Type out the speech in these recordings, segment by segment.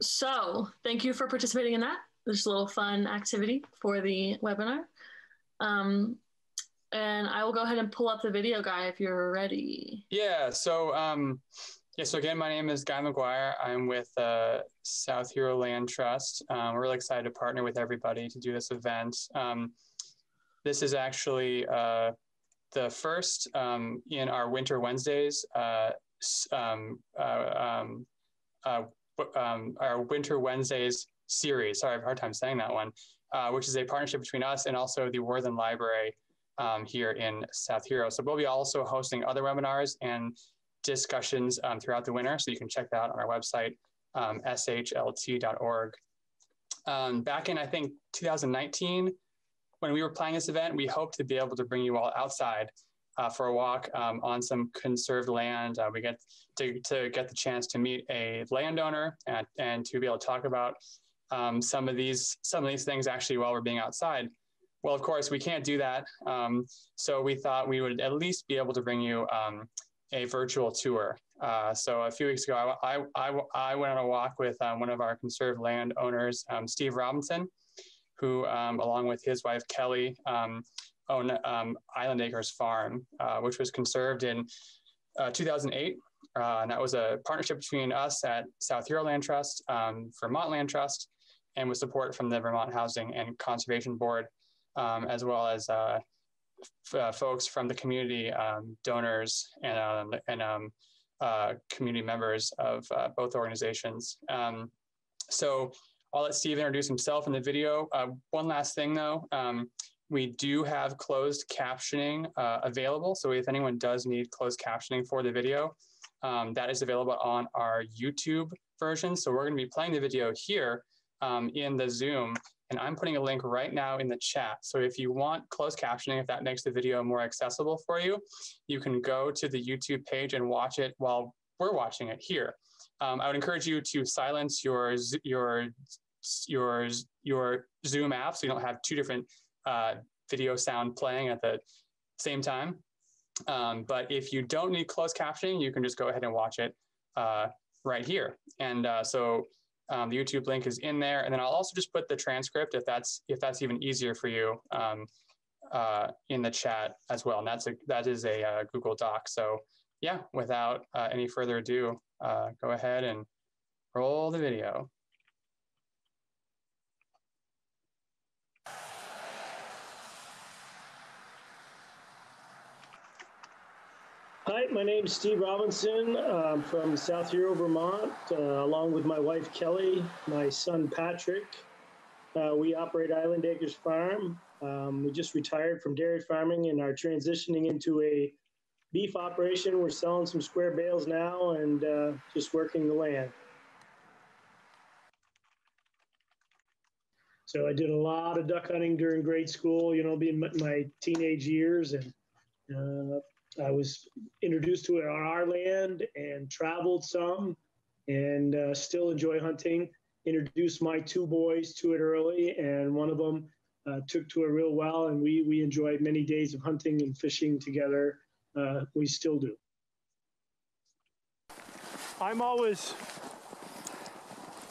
So thank you for participating in that. There's a little fun activity for the webinar. Um, and I will go ahead and pull up the video, Guy, if you're ready. So again, my name is Guy McGuire. I'm with South Hero Land Trust. We're really excited to partner with everybody to do this event. This is actually the first in our Winter Wednesdays, our Winter Wednesdays series. Sorry, I have a hard time saying that one, which is a partnership between us and also the Worthen Library here in South Hero. So we'll be also hosting other webinars and discussions throughout the winter. So you can check that out on our website, shlt.org. Back in, I think, 2019, when we were planning this event, we hoped to be able to bring you all outside for a walk on some conserved land. We get to get the chance to meet a landowner and to be able to talk about some of these things actually while we're being outside. Well, of course, we can't do that. So we thought we would at least be able to bring you a virtual tour. So a few weeks ago, I went on a walk with one of our conserved land owners, Steve Robinson, who, along with his wife, Kelly, own Island Acres Farm, which was conserved in 2008. And that was a partnership between us at South Hero Land Trust, Vermont Land Trust, and with support from the Vermont Housing and Conservation Board, as well as folks from the community, donors and community members of both organizations. So I'll let Steve introduce himself in the video. One last thing though, we do have closed captioning available. So if anyone does need closed captioning for the video, that is available on our YouTube version. So we're going to be playing the video here in the Zoom, and I'm putting a link right now in the chat. So if you want closed captioning, if that makes the video more accessible for you, you can go to the YouTube page and watch it while we're watching it here. I would encourage you to silence your Zoom app so you don't have two different video sound playing at the same time. But if you don't need closed captioning, you can just go ahead and watch it right here. And so the YouTube link is in there. And then I'll also just put the transcript if that's even easier for you in the chat as well. And that is a Google Doc. So yeah, without any further ado, go ahead and roll the video. Hi, my name is Steve Robinson. I'm from South Hero, Vermont, along with my wife, Kelly, my son, Patrick. We operate Island Acres Farm. We just retired from dairy farming and are transitioning into a beef operation. We're selling some square bales now and just working the land. So I did a lot of duck hunting during grade school, being my teenage years, and I was introduced to it on our land and traveled some and still enjoy hunting. Introduced my two boys to it early, and one of them took to it real well, and we enjoyed many days of hunting and fishing together. We still do. I always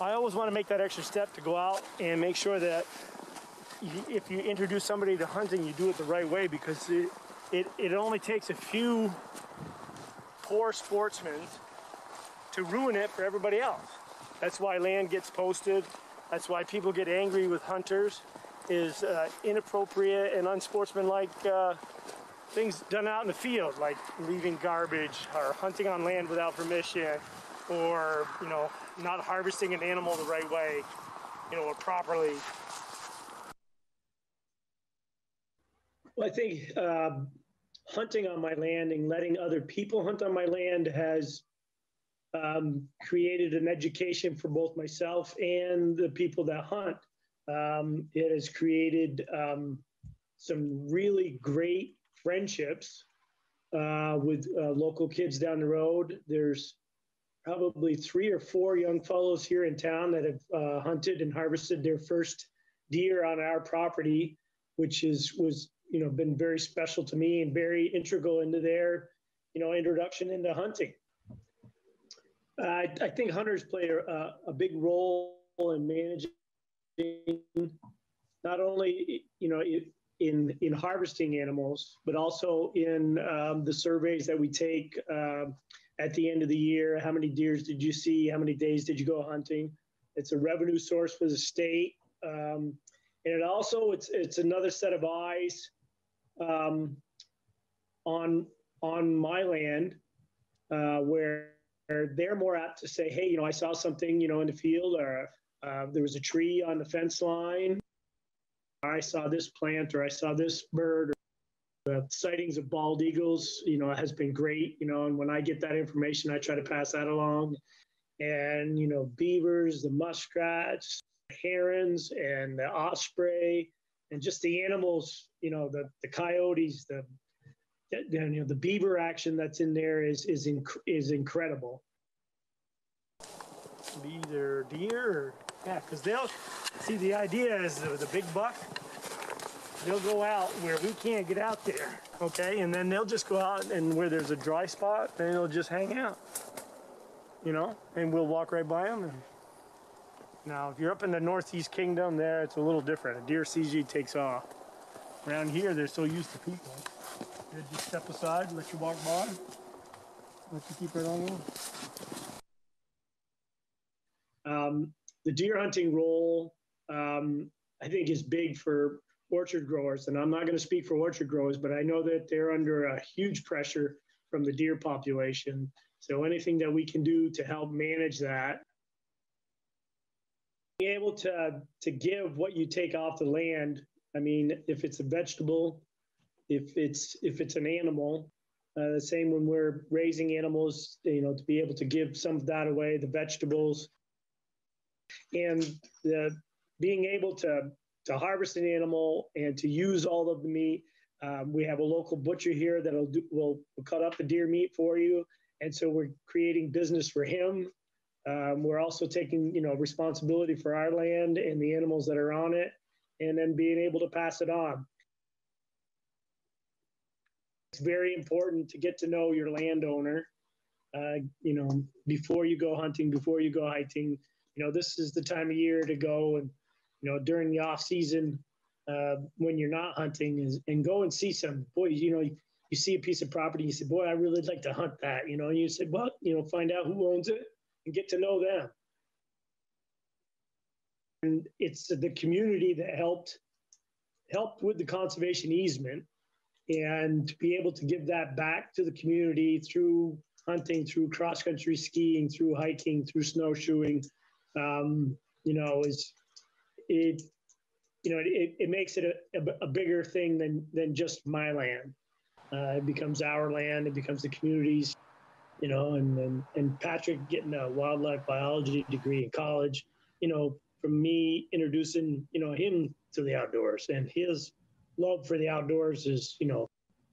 want to make that extra step to go out and make sure that if you introduce somebody to hunting, you do it the right way, because it only takes a few poor sportsmen to ruin it for everybody else. That's why land gets posted. That's why people get angry with hunters, is inappropriate and unsportsmanlike things done out in the field, like leaving garbage or hunting on land without permission, or not harvesting an animal the right way, or properly. Well, I think hunting on my land and letting other people hunt on my land has created an education for both myself and the people that hunt. It has created some really great friendships with local kids down the road. There's probably 3 or 4 young fellows here in town that have hunted and harvested their first deer on our property, which was been very special to me and very integral into their introduction into hunting. I think hunters play a big role in managing, not only in harvesting animals, but also in the surveys that we take at the end of the year. How many deers did you see? How many days did you go hunting? It's a revenue source for the state, and it also it's another set of eyes on my land where they're more apt to say, hey, I saw something, in the field, or there was a tree on the fence line. I saw this plant, or I saw this bird. The sightings of bald eagles, has been great, and when I get that information, I try to pass that along. And, beavers, the muskrats, herons, and the osprey, and just the animals, the coyotes, the beaver action that's in there is incredible. Be either deer or, because they'll see, the idea is the big buck, they'll go out where we can't get out there, okay? And then they'll just go out, and where there's a dry spot, then they'll just hang out, and we'll walk right by them. And now, if you're up in the Northeast Kingdom, there it's a little different. A deer sees you, takes off. Around here, they're so used to people. They just step aside, let you walk by, let you keep right on going. The deer hunting role, I think, is big for orchard growers. And I'm not going to speak for orchard growers, but I know that they're under a huge pressure from the deer population. So anything that we can do to help manage that, be able to give what you take off the land. I mean, if it's a vegetable, if it's an animal, the same when we're raising animals, to be able to give some of that away, the vegetables, and being able to harvest an animal and to use all of the meat. We have a local butcher here that will cut up the deer meat for you, and so we're creating business for him. We're also taking responsibility for our land and the animals that are on it, and then being able to pass it on. It's very important to get to know your landowner, before you go hunting, before you go hiking. This is the time of year to go, and during the off season, when you're not hunting, and go and see some. Boy, you see a piece of property, you say, boy, I really like to hunt that. And you say, well, find out who owns it and get to know them. And it's the community that helped with the conservation easement, and to be able to give that back to the community through hunting, through cross-country skiing, through hiking, through snowshoeing, it makes it a bigger thing than just my land. It becomes our land. It becomes the community's, and Patrick getting a wildlife biology degree in college, from me introducing, him to the outdoors, and his love for the outdoors is,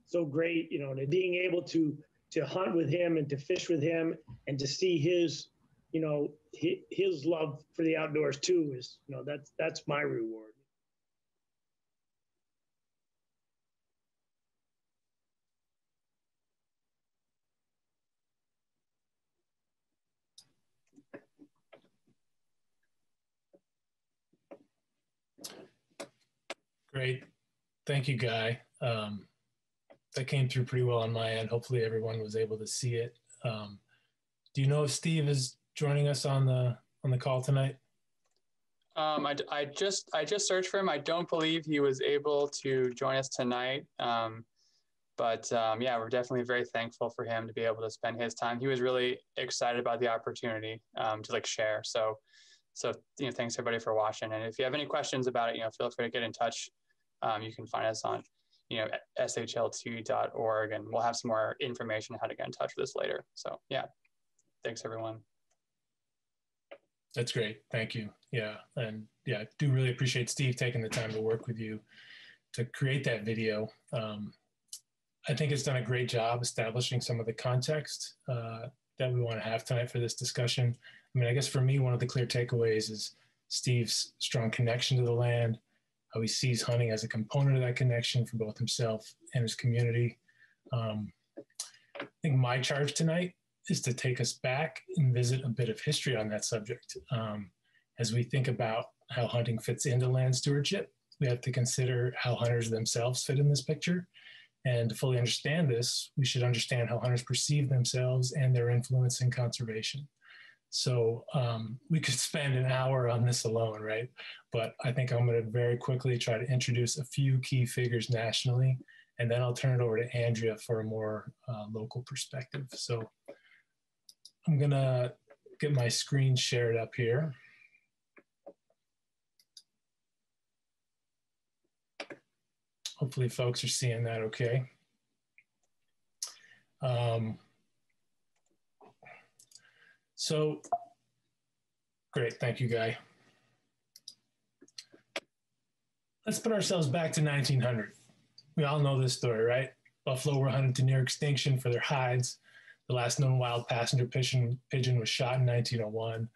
so great, and being able to hunt with him and to fish with him and to see his, his love for the outdoors too is, that's my reward. Great. Thank you, Guy. That came through pretty well on my end. Hopefully everyone was able to see it. Do you know if Steve is joining us on the call tonight? I just searched for him. I don't believe he was able to join us tonight. But yeah, we're definitely very thankful for him to be able to spend his time. He was really excited about the opportunity to share. So thanks everybody for watching. And if you have any questions about it, feel free to get in touch. You can find us on shl2.org, and we'll have some more information on how to get in touch with us later. So yeah, thanks everyone. That's great. Thank you. Yeah. And yeah, I do really appreciate Steve taking the time to work with you to create that video. I think it's done a great job establishing some of the context that we want to have tonight for this discussion. I mean, I guess for me, one of the clear takeaways is Steve's strong connection to the land, how he sees hunting as a component of that connection for both himself and his community. I think my charge tonight is to take us back and visit a bit of history on that subject. As we think about how hunting fits into land stewardship, we have to consider how hunters themselves fit in this picture. And to fully understand this, we should understand how hunters perceive themselves and their influence in conservation. So we could spend an hour on this alone, right? But I think I'm going to very quickly try to introduce a few key figures nationally, and then I'll turn it over to Andrea for a more local perspective. So I'm going to get my screen shared up here. Hopefully folks are seeing that okay. So great, thank you, Guy. Let's put ourselves back to 1900. We all know this story, right? Buffalo were hunted to near extinction for their hides. The last known wild passenger pigeon was shot in 1901.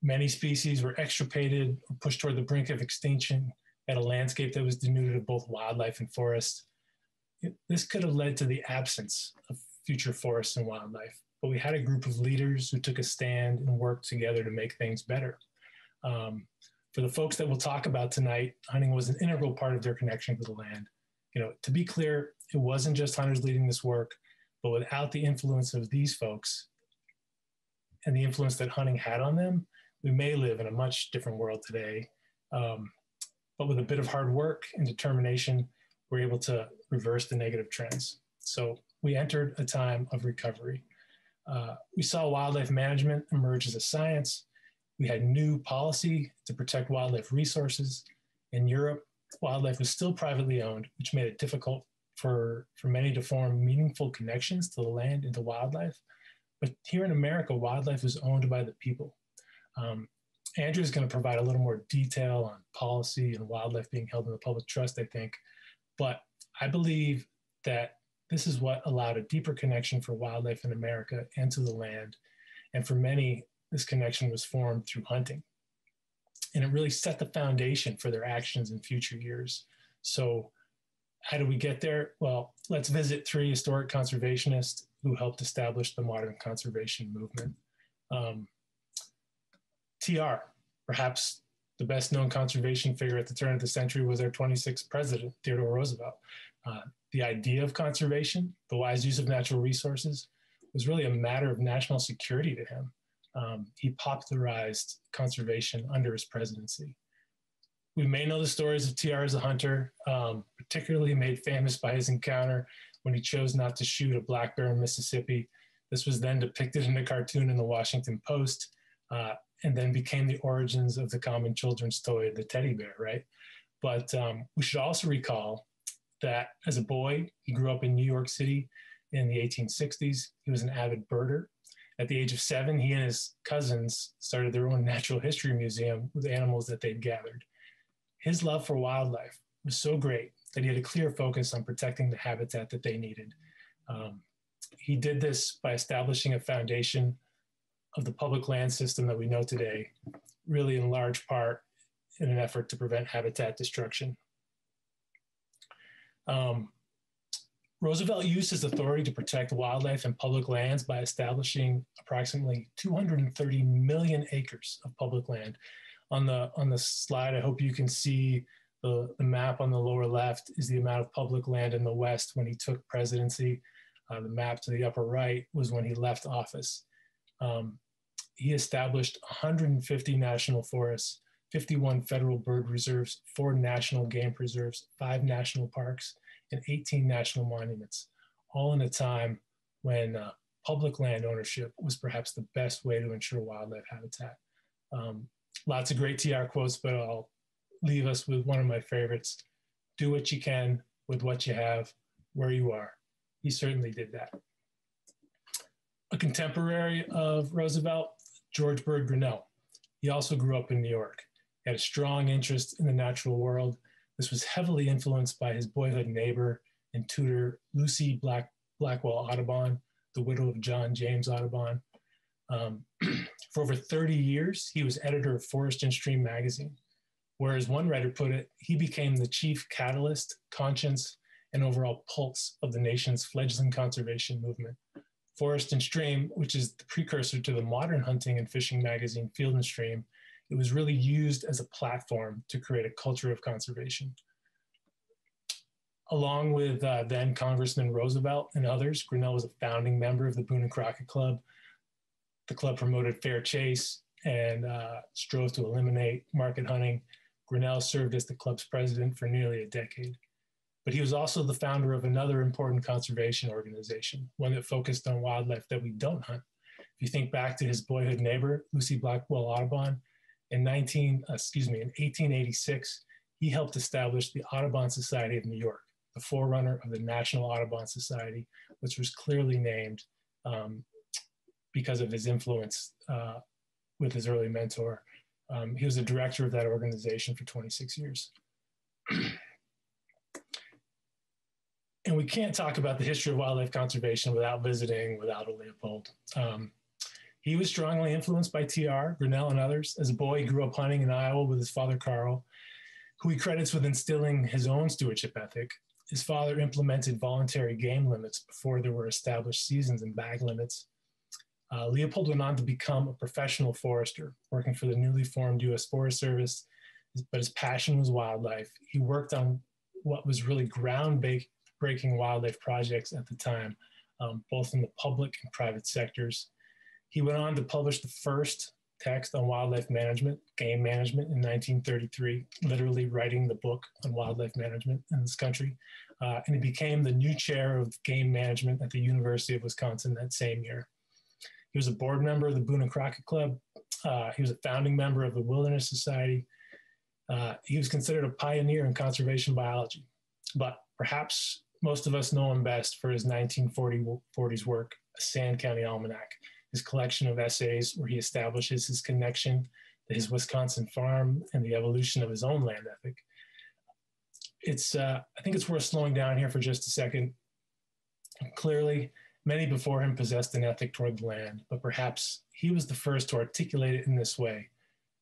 Many species were extirpated or pushed toward the brink of extinction at a landscape that was denuded of both wildlife and forest. This could have led to the absence of future forests and wildlife, but we had a group of leaders who took a stand and worked together to make things better. For the folks that we'll talk about tonight, hunting was an integral part of their connection to the land. You know, to be clear, it wasn't just hunters leading this work, but without the influence of these folks and the influence that hunting had on them, we may live in a much different world today. But with a bit of hard work and determination, we're able to reverse the negative trends. So we entered a time of recovery. We saw wildlife management emerge as a science. We had new policy to protect wildlife resources. In Europe, wildlife was still privately owned, which made it difficult for many to form meaningful connections to the land and to wildlife. But here in America, wildlife was owned by the people. Andrew is going to provide a little more detail on policy and wildlife being held in the public trust, I think. But I believe that this is what allowed a deeper connection for wildlife in America and to the land. And for many, this connection was formed through hunting. And it really set the foundation for their actions in future years. So how do we get there? Well, let's visit three historic conservationists who helped establish the modern conservation movement. TR, perhaps the best known conservation figure at the turn of the century, was our 26th president, Theodore Roosevelt. The idea of conservation, the wise use of natural resources, was really a matter of national security to him. He popularized conservation under his presidency. We may know the stories of TR as a hunter, particularly made famous by his encounter when he chose not to shoot a black bear in Mississippi. This was then depicted in a cartoon in the Washington Post, and then became the origins of the common children's toy, the teddy bear, right? But we should also recall that as a boy, he grew up in New York City in the 1860s. He was an avid birder. At the age of 7, he and his cousins started their own natural history museum with animals that they'd gathered. His love for wildlife was so great that he had a clear focus on protecting the habitat that they needed. He did this by establishing a foundation of the public land system that we know today, really in large part in an effort to prevent habitat destruction. Roosevelt used his authority to protect wildlife and public lands by establishing approximately 230 million acres of public land. On the slide, I hope you can see the map on the lower left is the amount of public land in the West when he took presidency. The map to the upper right was when he left office. He established 150 national forests, 51 federal bird reserves, 4 national game preserves, 5 national parks, and 18 national monuments, all in a time when public land ownership was perhaps the best way to ensure wildlife habitat. Lots of great TR quotes, but I'll leave us with one of my favorites. Do what you can with what you have, where you are. He certainly did that. A contemporary of Roosevelt, George Bird Grinnell. He also grew up in New York. He had a strong interest in the natural world. This was heavily influenced by his boyhood neighbor and tutor, Lucy Blackwell Audubon, the widow of John James Audubon. For over 30 years, he was editor of Forest and Stream magazine, where, as one writer put it, he became the chief catalyst, conscience, and overall pulse of the nation's fledgling conservation movement. Forest and Stream, which is the precursor to the modern hunting and fishing magazine Field and Stream, it was really used as a platform to create a culture of conservation. Along with then Congressman Roosevelt and others, Grinnell was a founding member of the Boone and Crockett Club. The club promoted fair chase and strove to eliminate market hunting. Grinnell served as the club's president for nearly a decade. But he was also the founder of another important conservation organization, one that focused on wildlife that we don't hunt. If you think back to his boyhood neighbor, Lucy Blackwell Audubon, in 1886, he helped establish the Audubon Society of New York, the forerunner of the National Audubon Society, which was clearly named because of his influence with his early mentor. He was the director of that organization for 26 years. And we can't talk about the history of wildlife conservation without visiting with Aldo Leopold. He was strongly influenced by T.R., Grinnell, and others. As a boy, he grew up hunting in Iowa with his father, Carl, who he credits with instilling his own stewardship ethic. His father implemented voluntary game limits before there were established seasons and bag limits. Leopold went on to become a professional forester, working for the newly formed U.S. Forest Service, but his passion was wildlife. He worked on what was really groundbreaking wildlife projects at the time, both in the public and private sectors. He went on to publish the first text on wildlife management, game management, in 1933, literally writing the book on wildlife management in this country. And he became the new chair of game management at the University of Wisconsin that same year. He was a board member of the Boone and Crockett Club. He was a founding member of the Wilderness Society. He was considered a pioneer in conservation biology, but perhaps most of us know him best for his 1940s work, A Sand County Almanac, his collection of essays where he establishes his connection to his Wisconsin farm and the evolution of his own land ethic. I think it's worth slowing down here for just a second. Clearly, many before him possessed an ethic toward the land, but perhaps he was the first to articulate it in this way,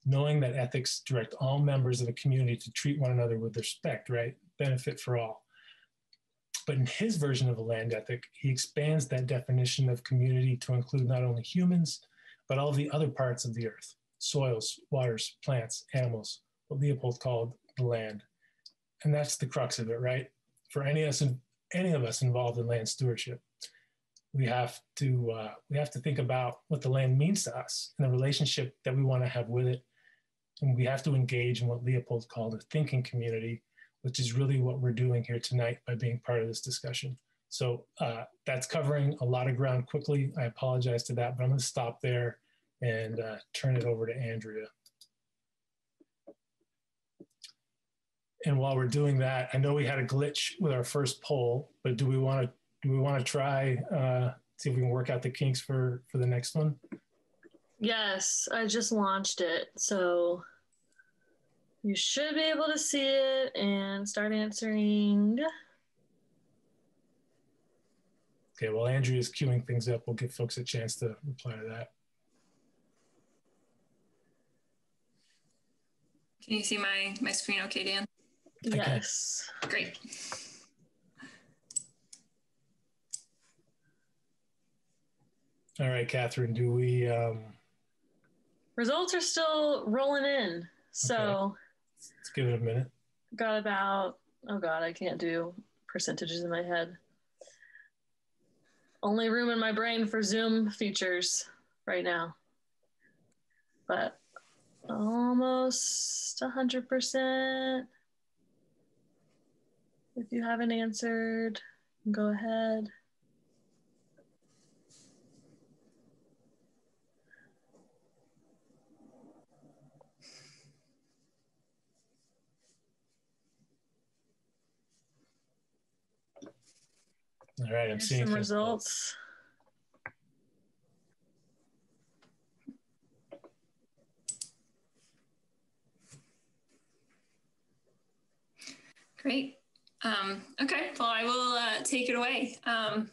knowing that ethics direct all members of a community to treat one another with respect, right? Benefit for all. But in his version of a land ethic, he expands that definition of community to include not only humans, but all the other parts of the earth, soils, waters, plants, animals, what Leopold called the land. And that's the crux of it, right? For any of us involved in land stewardship, we have to think about what the land means to us and the relationship that we want to have with it. And we have to engage in what Leopold called a thinking community, which is really what we're doing here tonight by being part of this discussion. So that's covering a lot of ground quickly. I apologize to that, but I'm going to stop there and turn it over to Andrea. And while we're doing that, I know we had a glitch with our first poll, but do we want to try see if we can work out the kinks for the next one? Yes, I just launched it, so you should be able to see it and start answering. Okay, while Andrea's queuing things up, we'll give folks a chance to reply to that. Can you see my screen okay, Dan? Yes. Great. All right, Catherine, do we... Results are still rolling in. So okay. Let's give it a minute. Got about, oh God, I can't do percentages in my head. Only room in my brain for Zoom features right now. But almost 100%. If you haven't answered, go ahead. All right, I'm seeing some results. Great. Okay, well, I will take it away.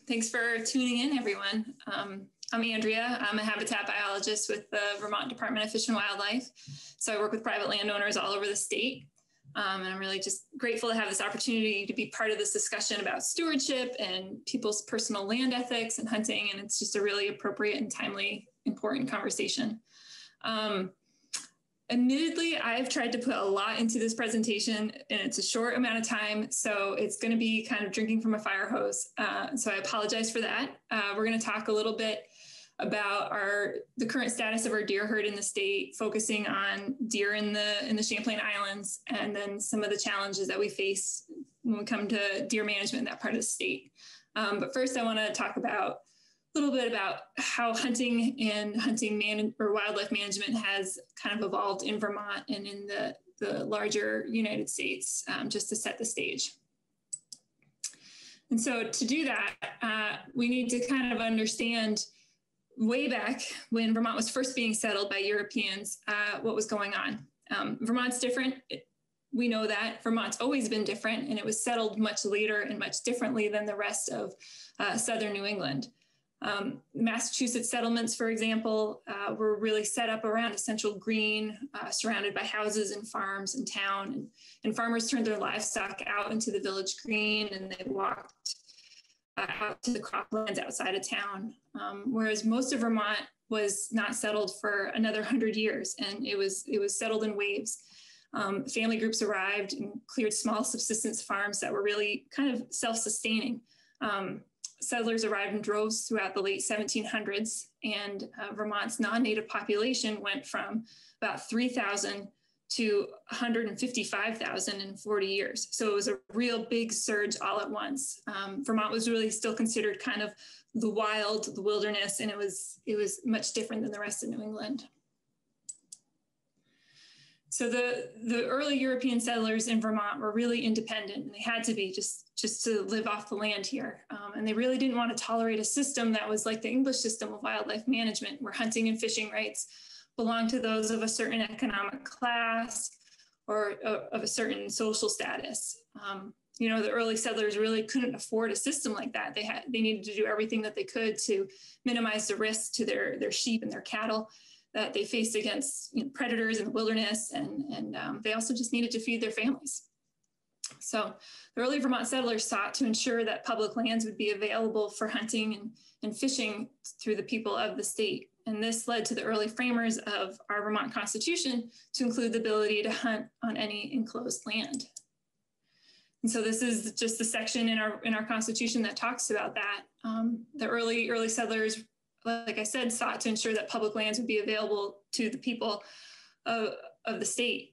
Thanks for tuning in, everyone. I'm Andrea. I'm a habitat biologist with the Vermont Department of Fish and Wildlife. So I work with private landowners all over the state. And I'm really just grateful to have this opportunity to be part of this discussion about stewardship and people's personal land ethics and hunting. And it's just a really appropriate and timely, important conversation. Admittedly, I've tried to put a lot into this presentation and it's a short amount of time. So it's going to be kind of drinking from a fire hose. So I apologize for that. We're going to talk a little bit about the current status of our deer herd in the state, focusing on deer in the Champlain Islands, and then some of the challenges that we face when we come to deer management in that part of the state. But first, I want to talk about a little bit about how hunting and wildlife management has kind of evolved in Vermont and in the larger United States, just to set the stage. And so to do that, we need to kind of understand way back when Vermont was first being settled by Europeans, what was going on. Vermont's different. We know that. Vermont's always been different, and it was settled much later and much differently than the rest of southern New England. Massachusetts settlements, for example, were really set up around a central green, surrounded by houses and farms and town. And farmers turned their livestock out into the village green, and they walked out to the croplands outside of town. Whereas most of Vermont was not settled for another 100 years, and it was settled in waves. Family groups arrived and cleared small subsistence farms that were really kind of self-sustaining. Settlers arrived in droves throughout the late 1700s, and Vermont's non-native population went from about 3,000 to 155,000 in 40 years. So it was a real big surge all at once. Vermont was really still considered kind of the wild, the wilderness, and it was much different than the rest of New England. So the early European settlers in Vermont were really independent, and they had to be just to live off the land here. And they really didn't want to tolerate a system that was like the English system of wildlife management, where hunting and fishing rights belonged to those of a certain economic class or of a certain social status. The early settlers really couldn't afford a system like that. They needed to do everything that they could to minimize the risk to their sheep and their cattle that they faced against predators in the wilderness, and they also just needed to feed their families. So the early Vermont settlers sought to ensure that public lands would be available for hunting and fishing through the people of the state. And this led to the early framers of our Vermont Constitution to include the ability to hunt on any enclosed land. And so this is just the section in our Constitution that talks about that. The early settlers, like I said, sought to ensure that public lands would be available to the people of the state.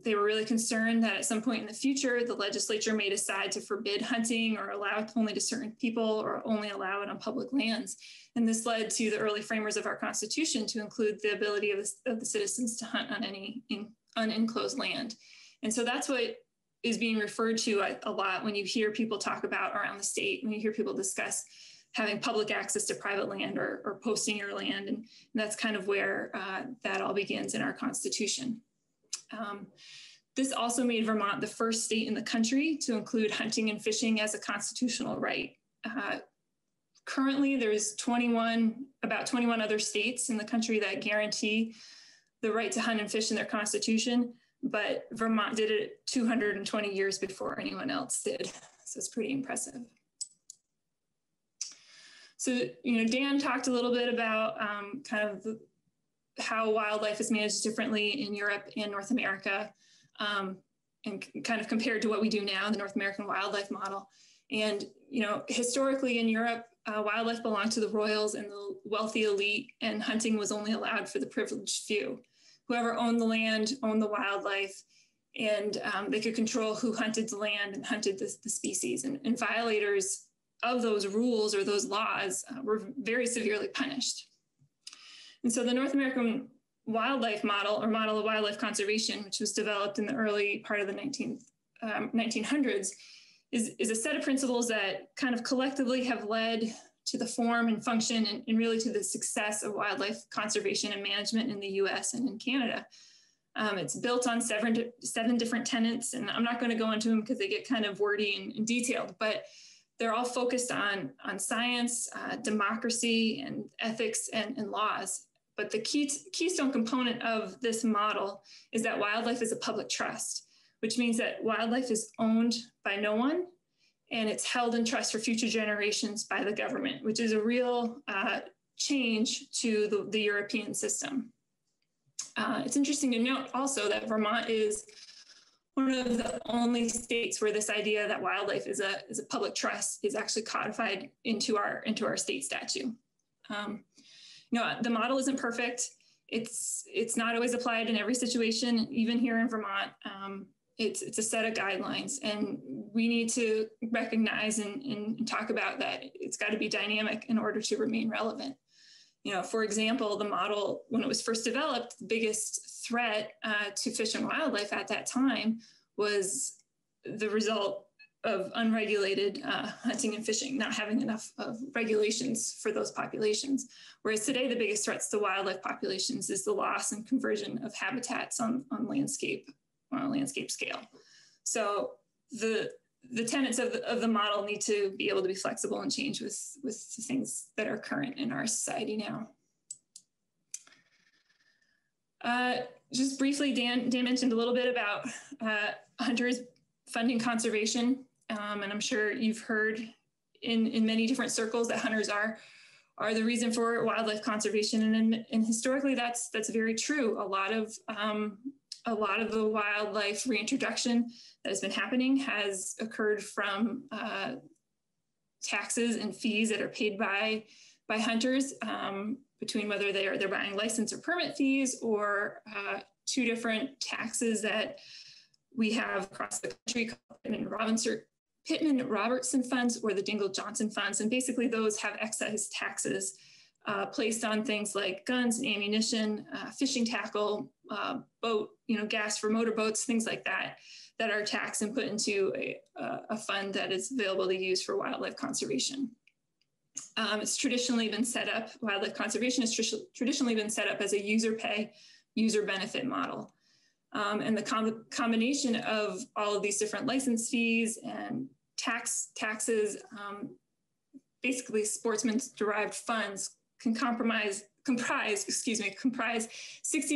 They were really concerned that at some point in the future, the legislature may decide to forbid hunting or allow it only to certain people or only allow it on public lands. And this led to the early framers of our Constitution to include the ability of the citizens to hunt on any unenclosed land. And so that's what is being referred to a lot when you hear people talk about around the state, when you hear people discuss having public access to private land or posting your land. And that's kind of where that all begins in our Constitution. This also made Vermont the first state in the country to include hunting and fishing as a constitutional right. Currently, there's about 21 other states in the country that guarantee the right to hunt and fish in their Constitution, but Vermont did it 220 years before anyone else did. So it's pretty impressive. So, Dan talked a little bit about how wildlife is managed differently in Europe and North America, and kind of compared to what we do now, the North American wildlife model. And, historically in Europe, wildlife belonged to the royals and the wealthy elite, and hunting was only allowed for the privileged few. Whoever owned the land owned the wildlife, and they could control who hunted the land and hunted the species. And violators of those rules or those laws were very severely punished. And so the North American wildlife model, or model of wildlife conservation, which was developed in the early part of the 1900s, is a set of principles that kind of collectively have led to the form and function and really to the success of wildlife conservation and management in the US and in Canada. It's built on seven different tenets, and I'm not going to go into them because they get kind of wordy and detailed, but they're all focused on science, democracy, and ethics and laws. But the keystone component of this model is that wildlife is a public trust. which means that wildlife is owned by no one and it's held in trust for future generations by the government, which is a real change to the European system. It's interesting to note also that Vermont is one of the only states where this idea that wildlife is a public trust is actually codified into our state statute. The model isn't perfect. It's not always applied in every situation, even here in Vermont. It's a set of guidelines, and we need to recognize and talk about that it's got to be dynamic in order to remain relevant. For example, the model, when it was first developed, the biggest threat to fish and wildlife at that time was the result of unregulated hunting and fishing, not having enough of regulations for those populations. Whereas today, the biggest threats to wildlife populations is the loss and conversion of habitats on a landscape scale. So the tenets of the model need to be able to be flexible and change with the things that are current in our society now. Just briefly, Dan mentioned a little bit about hunters funding conservation. And I'm sure you've heard in many different circles that hunters are the reason for wildlife conservation. And historically, that's very true. A lot of the wildlife reintroduction that has been happening has occurred from taxes and fees that are paid by hunters, between whether they're buying license or permit fees, or two different taxes that we have across the country called Pittman-Robertson funds or the Dingell-Johnson funds. And basically those have excise taxes placed on things like guns and ammunition, fishing tackle, boat, gas for motorboats, things like that are taxed and put into a fund that is available to use for wildlife conservation. It's traditionally been set up, wildlife conservation has traditionally been set up as a user pay, user benefit model. And the combination of all of these different license fees and taxes, basically sportsmen's derived funds can comprise 60 to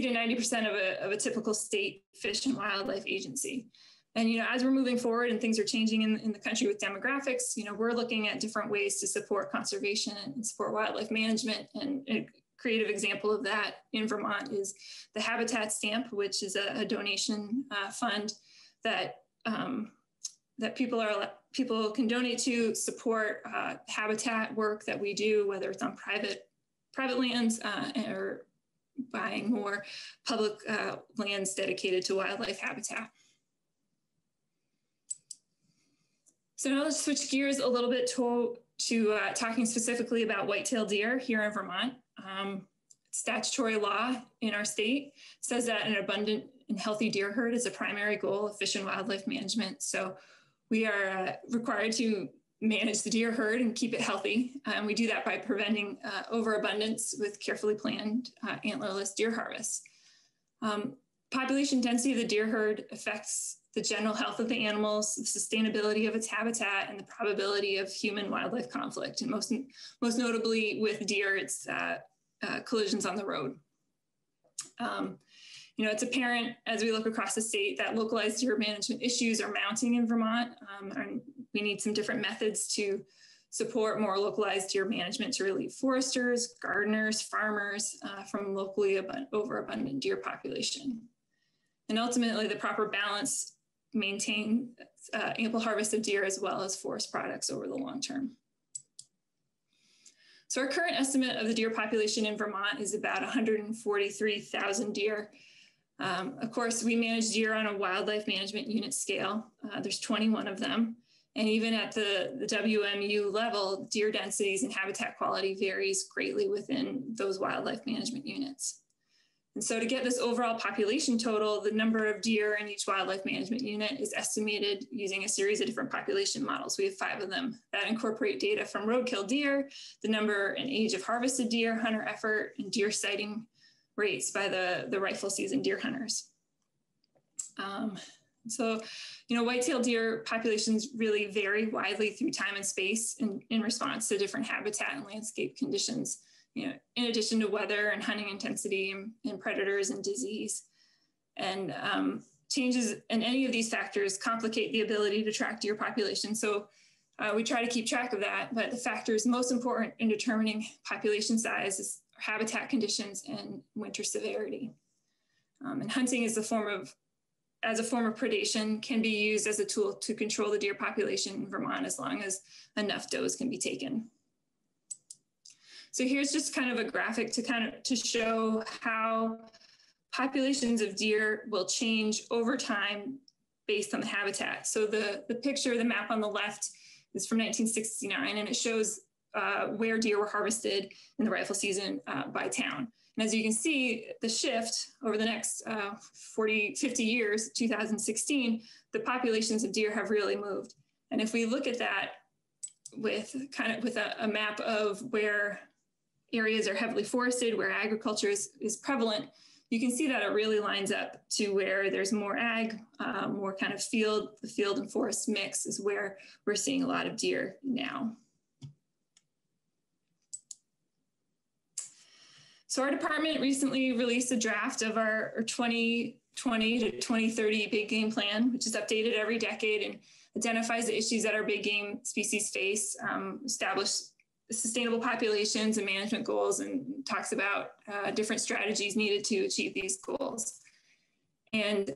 90% of a typical state fish and wildlife agency. And, as we're moving forward and things are changing in the country with demographics, we're looking at different ways to support conservation and support wildlife management. And a creative example of that in Vermont is the Habitat Stamp, which is a donation fund that people can donate to support habitat work that we do, whether it's on private lands or buying more public lands dedicated to wildlife habitat. So now let's switch gears a little bit to talking specifically about white-tailed deer here in Vermont. Statutory law in our state says that an abundant and healthy deer herd is a primary goal of fish and wildlife management. So we are required to manage the deer herd and keep it healthy. And we do that by preventing overabundance with carefully planned antlerless deer harvests. Population density of the deer herd affects the general health of the animals, the sustainability of its habitat, and the probability of human-wildlife conflict. And most notably with deer, it's collisions on the road. It's apparent as we look across the state that localized deer management issues are mounting in Vermont, and we need some different methods to support more localized deer management to relieve foresters, gardeners, farmers from locally overabundant deer population. And ultimately, the proper balance maintain ample harvest of deer as well as forest products over the long term. So our current estimate of the deer population in Vermont is about 143,000 deer. Of course, we manage deer on a wildlife management unit scale. There's 21 of them. And even at the WMU level, deer densities and habitat quality varies greatly within those wildlife management units. And so to get this overall population total, the number of deer in each wildlife management unit is estimated using a series of different population models. We have 5 of them that incorporate data from roadkill deer, the number and age of harvested deer, hunter effort, and deer sighting rates by the rifle season deer hunters. White-tailed deer populations really vary widely through time and space in response to different habitat and landscape conditions, in addition to weather and hunting intensity and predators and disease. And changes in any of these factors complicate the ability to track deer population. So we try to keep track of that, but the factors most important in determining population size is habitat conditions and winter severity. And hunting as a form of predation can be used as a tool to control the deer population in Vermont as long as enough does can be taken. So here's just kind of a graphic to show how populations of deer will change over time based on the habitat. So the picture, the map on the left is from 1969, and it shows where deer were harvested in the rifle season by town. And as you can see, the shift over the next 50 years, 2016, the populations of deer have really moved. And if we look at that with a map of where areas are heavily forested, where agriculture is prevalent, you can see that it really lines up to where there's more ag, more kind of the field and forest mix is where we're seeing a lot of deer now. So our department recently released a draft of our 2020 to 2030 big game plan, which is updated every decade and identifies the issues that our big game species face, establish sustainable populations and management goals, and talks about different strategies needed to achieve these goals. And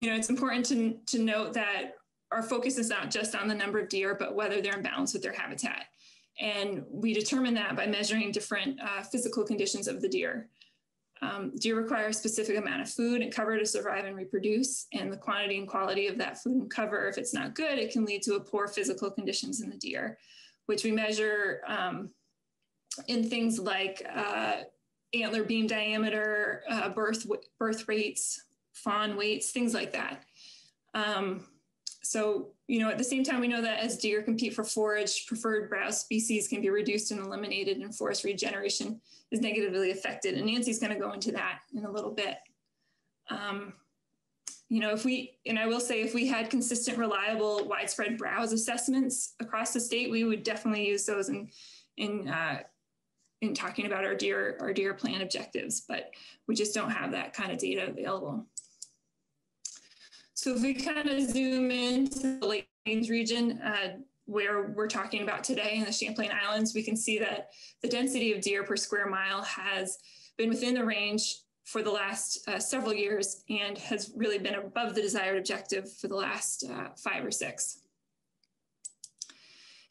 it's important to note that our focus is not just on the number of deer, but whether they're in balance with their habitat. And we determine that by measuring different physical conditions of the deer. Deer require a specific amount of food and cover to survive and reproduce, and the quantity and quality of that food and cover, if it's not good, it can lead to a poor physical conditions in the deer, which we measure in things like antler beam diameter, birth rates, fawn weights, things like that. So, at the same time, we know that as deer compete for forage, preferred browse species can be reduced and eliminated, and forest regeneration is negatively affected. And Nancy's going to go into that in a little bit. I will say, if we had consistent, reliable, widespread browse assessments across the state, we would definitely use those in talking about our deer plan objectives, but we just don't have that kind of data available. So if we kind of zoom into the Lake Plains region, where we're talking about today in the Champlain Islands, we can see that the density of deer per square mile has been within the range for the last several years and has really been above the desired objective for the last 5 or 6.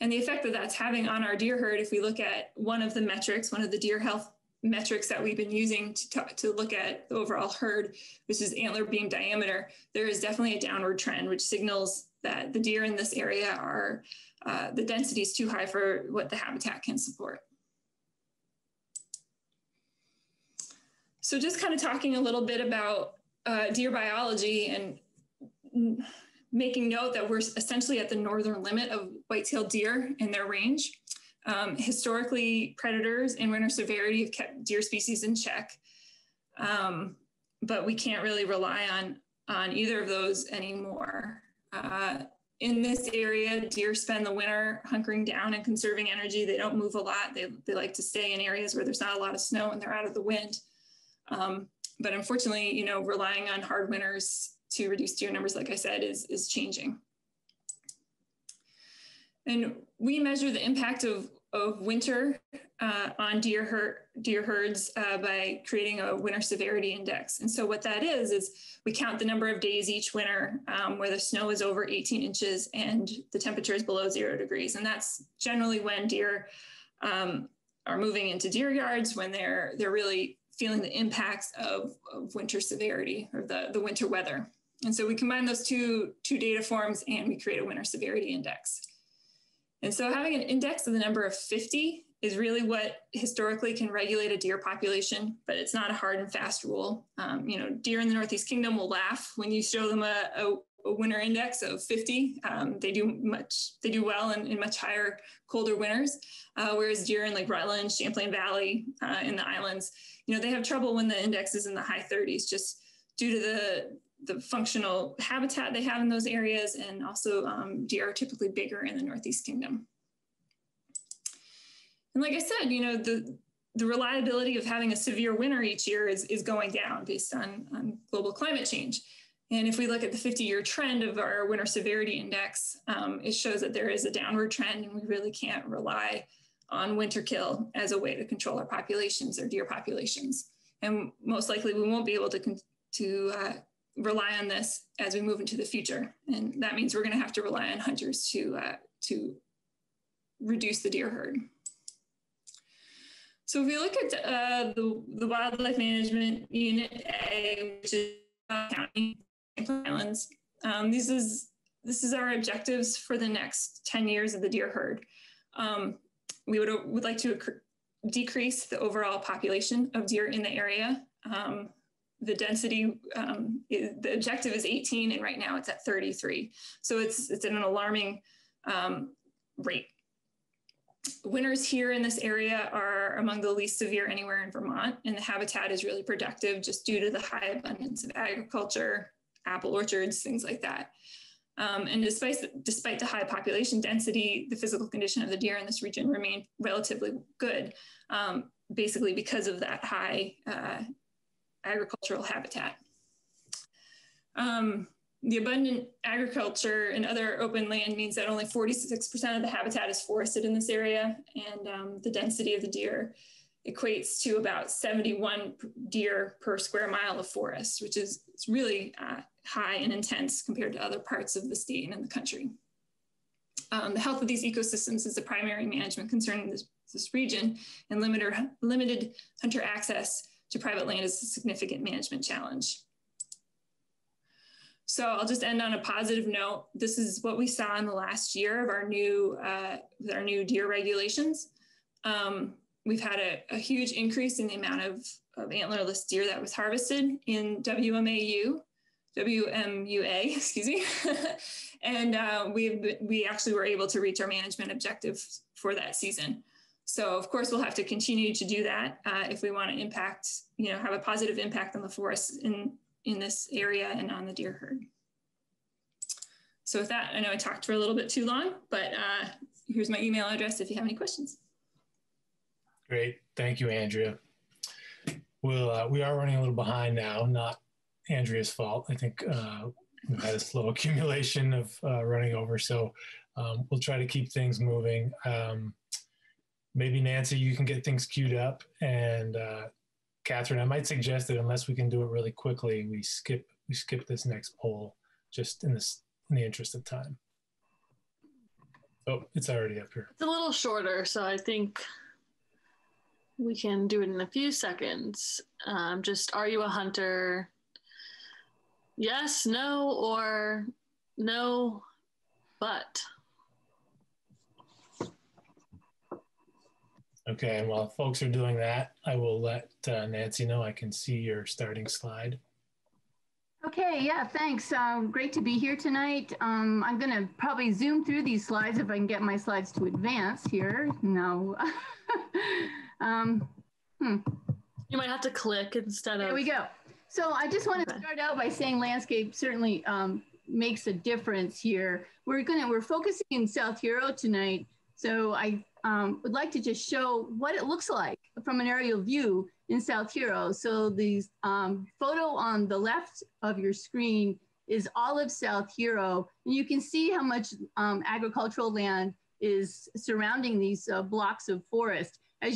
And the effect that that's having on our deer herd, if we look at one of the deer health metrics that we've been using to look at the overall herd, which is antler beam diameter, there is definitely a downward trend, which signals that the deer in this area are, the density is too high for what the habitat can support. So just kind of talking a little bit about deer biology and making note that we're essentially at the northern limit of white-tailed deer in their range. Historically, predators and winter severity have kept deer species in check, but we can't really rely on either of those anymore. In this area, deer spend the winter hunkering down and conserving energy. They don't move a lot. They like to stay in areas where there's not a lot of snow and they're out of the wind. But unfortunately, relying on hard winters to reduce deer numbers, like I said, is changing. And we measure the impact of winter on deer herds by creating a winter severity index. And so what that is we count the number of days each winter where the snow is over 18 inches and the temperature is below 0 degrees. And that's generally when deer are moving into deer yards, when they're really feeling the impacts of winter severity or the winter weather. And so we combine those two data forms and we create a winter severity index. And so having an index of the number of 50 is really what historically can regulate a deer population, but it's not a hard and fast rule. Deer in the Northeast Kingdom will laugh when you show them a winter index of 50. They do well in much higher, colder winters, whereas deer in like Rutland, Champlain Valley, in the islands, they have trouble when the index is in the high 30s, just due to the functional habitat they have in those areas, and also deer are typically bigger in the Northeast Kingdom. And like I said, the reliability of having a severe winter each year is going down based on global climate change. And if we look at the 50-year trend of our winter severity index, it shows that there is a downward trend, and we really can't rely on winter kill as a way to control our populations, or deer populations. And most likely we won't be able to rely on this as we move into the future. And that means we're going to have to rely on hunters to reduce the deer herd. So if we look at the Wildlife Management Unit A, which is county islands, this is our objectives for the next 10 years of the deer herd. We would like to decrease the overall population of deer in the area. The density, the objective is 18, and right now it's at 33. So it's at an alarming rate. Winters here in this area are among the least severe anywhere in Vermont, and the habitat is really productive just due to the high abundance of agriculture, apple orchards, things like that. And despite the high population density, the physical condition of the deer in this region remain relatively good, basically because of that high agricultural habitat. The abundant agriculture and other open land means that only 46% of the habitat is forested in this area, and the density of the deer equates to about 71 deer per square mile of forest, which is really high and intense compared to other parts of the state and in the country. The health of these ecosystems is the primary management concern in this region, and limited hunter access to private land is a significant management challenge. So I'll just end on a positive note. This is what we saw in the last year of our new deer regulations. We've had a huge increase in the amount of antlerless deer that was harvested in WMUA, excuse me. And we actually were able to reach our management objective for that season. So of course we'll have to continue to do that if we want to impact, have a positive impact on the forests in this area and on the deer herd. So with that, I know I talked for a little bit too long, but here's my email address if you have any questions. Great, thank you, Andrea. We are running a little behind now, not Andrea's fault. I think we've had a slow accumulation of running over, so we'll try to keep things moving. Maybe Nancy, you can get things queued up, and Catherine, I might suggest that unless we can do it really quickly, we skip this next poll, just in the interest of time. Oh, it's already up here. It's a little shorter, so I think we can do it in a few seconds. Just, are you a hunter? Yes, no, or no, but. Okay, and while folks are doing that, I will let Nancy know I can see your starting slide. Okay, yeah, thanks. Great to be here tonight. I'm gonna probably zoom through these slides if I can get my slides to advance here. No. You might have to click instead of. There we go. So I just want to start out by saying landscape certainly makes a difference here. We're focusing in South Hero tonight. So I would like to just show what it looks like from an aerial view in South Hero. So the photo on the left of your screen is all of South Hero. And you can see how much agricultural land is surrounding these blocks of forest. I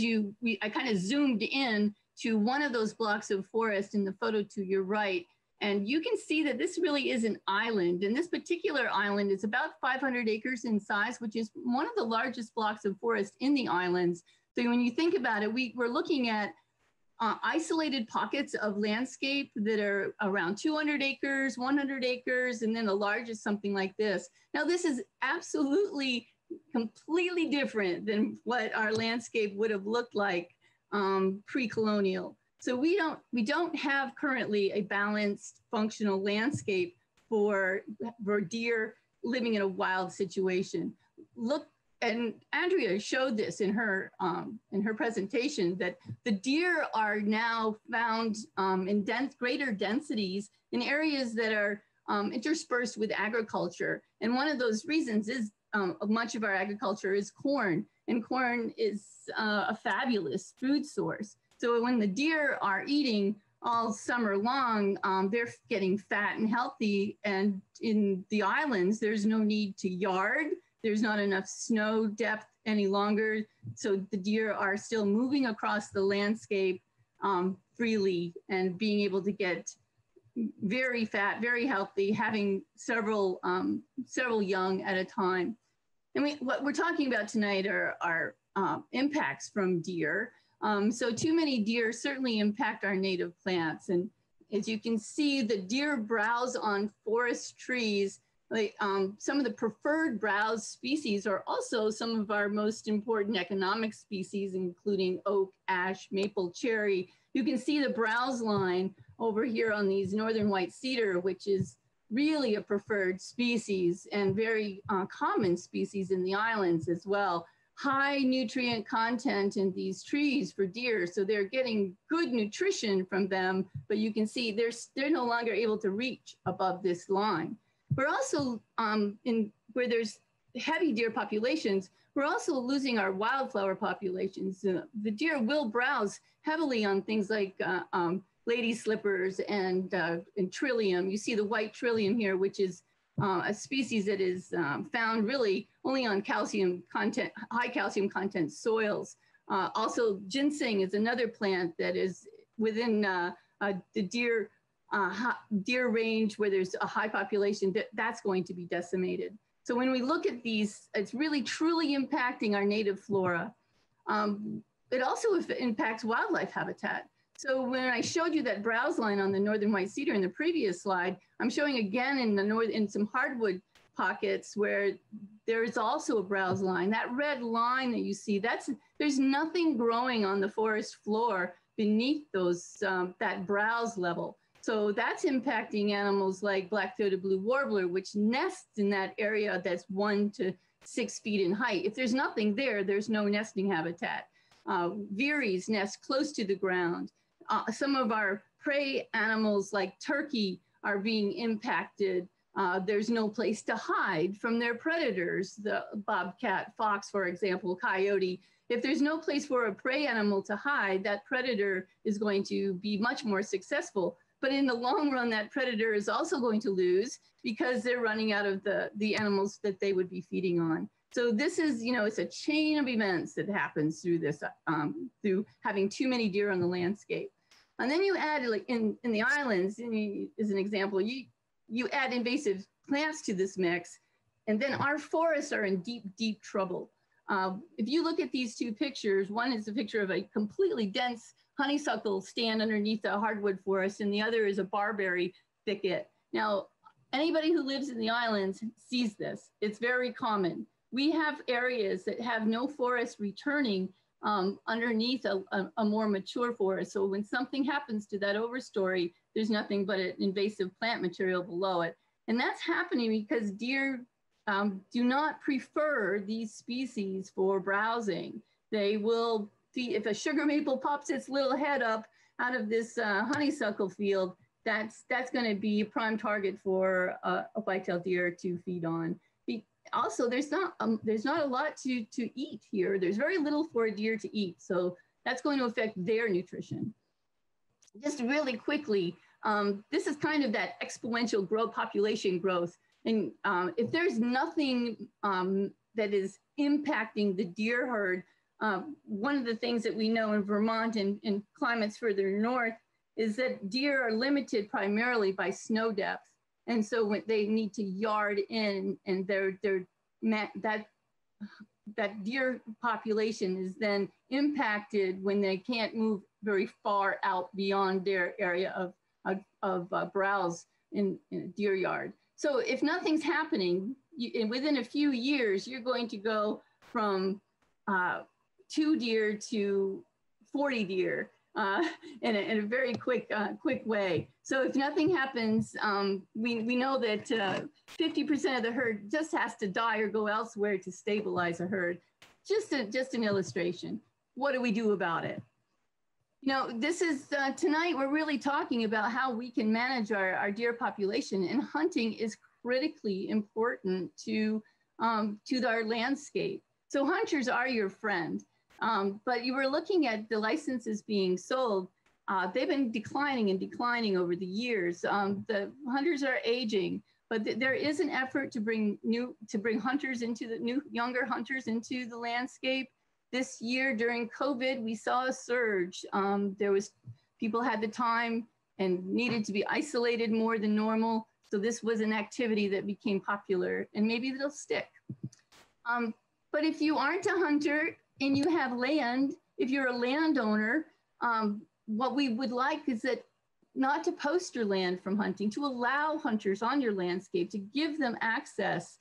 kind of zoomed in to one of those blocks of forest in the photo to your right. And you can see that this really is an island. And this particular island is about 500 acres in size, which is one of the largest blocks of forest in the islands. So when you think about it, we're looking at isolated pockets of landscape that are around 200 acres, 100 acres, and then the largest something like this. Now, this is absolutely completely different than what our landscape would have looked like pre-colonial. So we don't have currently a balanced functional landscape for deer living in a wild situation. Look, and Andrea showed this in her presentation, that the deer are now found in greater densities in areas that are interspersed with agriculture. And one of those reasons is much of our agriculture is corn, and corn is a fabulous food source. So when the deer are eating all summer long, they're getting fat and healthy. And in the islands, there's no need to yard. There's not enough snow depth any longer. So the deer are still moving across the landscape freely and being able to get very fat, very healthy, having several young at a time. And what we're talking about tonight are impacts from deer. So too many deer certainly impact our native plants. And as you can see, the deer browse on forest trees. Like, some of the preferred browse species are also some of our most important economic species, including oak, ash, maple, cherry. You can see the browse line over here on these northern white cedar, which is really a preferred species and very common species in the islands as well. High nutrient content in these trees for deer, so they're getting good nutrition from them, but you can see they're no longer able to reach above this line. We're also, where there's heavy deer populations, we're also losing our wildflower populations. The deer will browse heavily on things like lady slippers and trillium. You see the white trillium here, which is a species that is found really only on calcium content, high calcium content soils. Also, ginseng is another plant that is within the deer range where there's a high population, that's going to be decimated. So when we look at these, it's really truly impacting our native flora. It also impacts wildlife habitat. So when I showed you that browse line on the northern white cedar in the previous slide, I'm showing again in some hardwood pockets where there's also a browse line. That red line that you see, there's nothing growing on the forest floor beneath those that browse level. So that's impacting animals like black-throated blue warbler, which nests in that area that's 1 to 6 feet in height. If there's nothing there, there's no nesting habitat. Veeries nest close to the ground. Some of our prey animals like turkey are being impacted. There's no place to hide from their predators, the bobcat, fox, for example, coyote. If there's no place for a prey animal to hide, that predator is going to be much more successful. But in the long run, that predator is also going to lose because they're running out of the animals that they would be feeding on. So this is, it's a chain of events that happens through this, through having too many deer on the landscape. And then you add, like in the islands, as an example, you add invasive plants to this mix, and then our forests are in deep, deep trouble. If you look at these two pictures, one is a picture of a completely dense honeysuckle stand underneath a hardwood forest, and the other is a barberry thicket. Now, anybody who lives in the islands sees this. It's very common. We have areas that have no forest returning underneath a more mature forest. So when something happens to that overstory, there's nothing but an invasive plant material below it. And that's happening because deer do not prefer these species for browsing. They will, if a sugar maple pops its little head up out of this honeysuckle field, that's going to be a prime target for a white-tailed deer to feed on. Also, there's not a lot to eat here. There's very little for a deer to eat, so that's going to affect their nutrition. Just really quickly, this is kind of that exponential growth, population growth. And if there's nothing that is impacting the deer herd, one of the things that we know in Vermont and in climates further north is that deer are limited primarily by snow depth. And so when they need to yard in, and that deer population is then impacted when they can't move very far out beyond their area of browse in a deer yard. So if nothing's happening, within a few years, you're going to go from 2 deer to 40 deer in a very quick way. So if nothing happens, we know that 50% of the herd just has to die or go elsewhere to stabilize a herd. Just an illustration. What do we do about it? This is, tonight we're really talking about how we can manage our deer population, and hunting is critically important to our landscape. So hunters are your friend. But you were looking at the licenses being sold. they've been declining and declining over the years. The hunters are aging, but there is an effort to bring hunters into younger hunters into the landscape. This year during COVID, we saw a surge. People had the time and needed to be isolated more than normal. So this was an activity that became popular, and maybe it'll stick. But if you aren't a hunter and you have land, if you're a landowner, what we would like is that not to post your land from hunting, to allow hunters on your landscape, to give them access.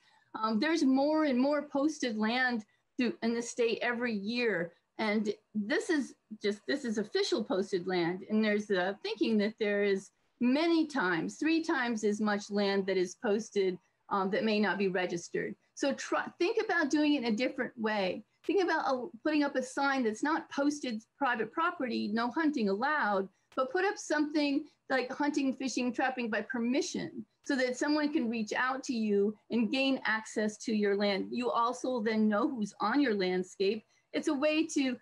There's more and more posted land in the state every year. And this is official posted land. And there's thinking that there is many times, 3 times as much land that is posted that may not be registered. So think about doing it in a different way. Think about putting up a sign that's not posted private property, no hunting allowed, but put up something like hunting, fishing, trapping by permission, so that someone can reach out to you and gain access to your land. You also then know who's on your landscape. It's a way to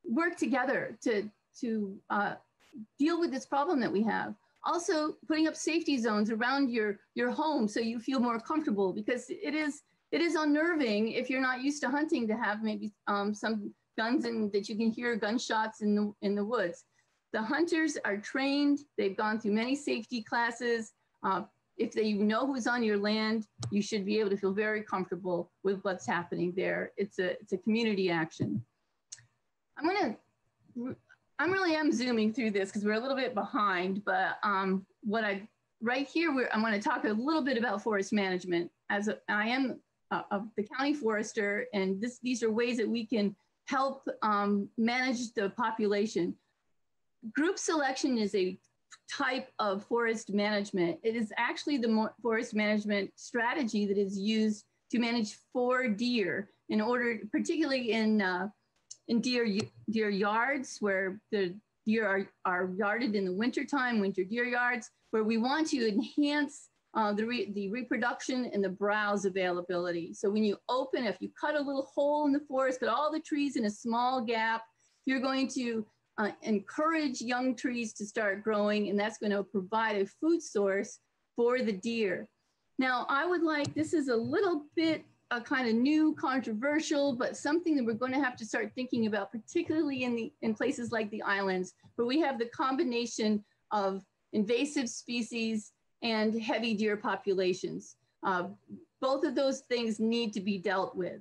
work together to deal with this problem that we have. Also, putting up safety zones around your home so you feel more comfortable, because it is unnerving if you're not used to hunting to have maybe some guns and that you can hear gunshots in the woods. The hunters are trained. They've gone through many safety classes. If they know who's on your land, you should be able to feel very comfortable with what's happening there. It's a community action. I really am zooming through this because we're a little bit behind, but right here, I'm going to talk a little bit about forest management. I am the county forester, and these are ways that we can help manage the population. Group selection is a type of forest management. It is actually the forest management strategy that is used to manage for deer in order, particularly in deer yards where the deer are yarded in the wintertime, winter deer yards, where we want to enhance the reproduction and the browse availability. So when you if you cut a little hole in the forest, put all the trees in a small gap, you're going to encourage young trees to start growing, and that's going to provide a food source for the deer. Now, this is a little bit kind of new, controversial, but something that we're going to have to start thinking about, particularly in places like the islands, where we have the combination of invasive species and heavy deer populations. Both of those things need to be dealt with.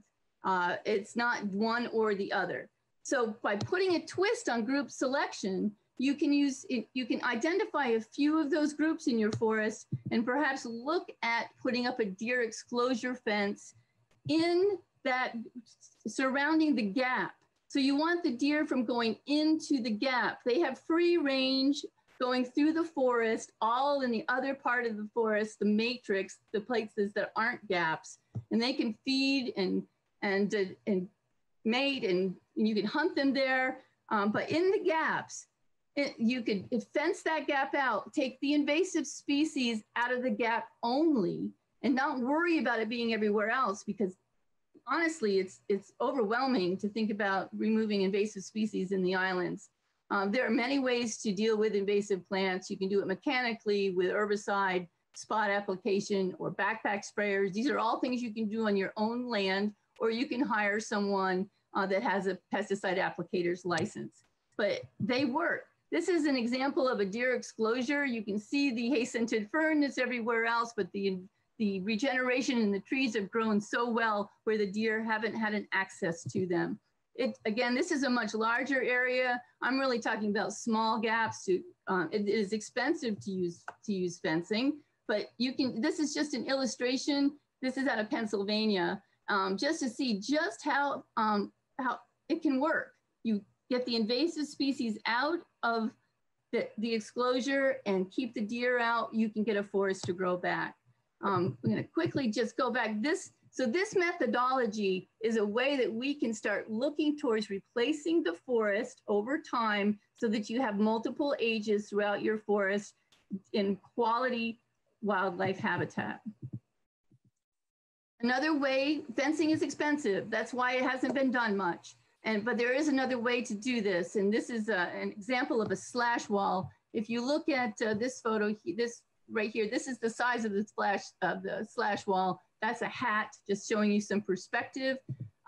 It's not one or the other. So by putting a twist on group selection, you can identify a few of those groups in your forest and perhaps look at putting up a deer exclosure fence in that surrounding the gap. So you want the deer from going into the gap. They have free range going through the forest, all in the other part of the forest, the matrix, the places that aren't gaps, and they can feed and mate, and you can hunt them there. But in the gaps, you could fence that gap out, take the invasive species out of the gap only, and not worry about it being everywhere else, because honestly, it's overwhelming to think about removing invasive species in the islands. There are many ways to deal with invasive plants. You can do it mechanically with herbicide, spot application, or backpack sprayers. These are all things you can do on your own land, or you can hire someone that has a pesticide applicator's license. But they work. This is an example of a deer exclosure. You can see the hay-scented fern that's everywhere else, but the regeneration in the trees have grown so well where the deer haven't had an access to them. Again, this is a much larger area. I'm really talking about small gaps. It is expensive to use fencing, but this is just an illustration. This is out of Pennsylvania, just to see just how it can work. You get the invasive species out of the exclosure and keep the deer out, you can get a forest to grow back. I'm going to quickly just go back. So this methodology is a way that we can start looking towards replacing the forest over time so that you have multiple ages throughout your forest in quality wildlife habitat. Another way, fencing is expensive. That's why it hasn't been done much. But there is another way to do this. And this is an example of a slash wall. If you look at this photo, this right here, this is the size of the slash wall. That's a hat, just showing you some perspective.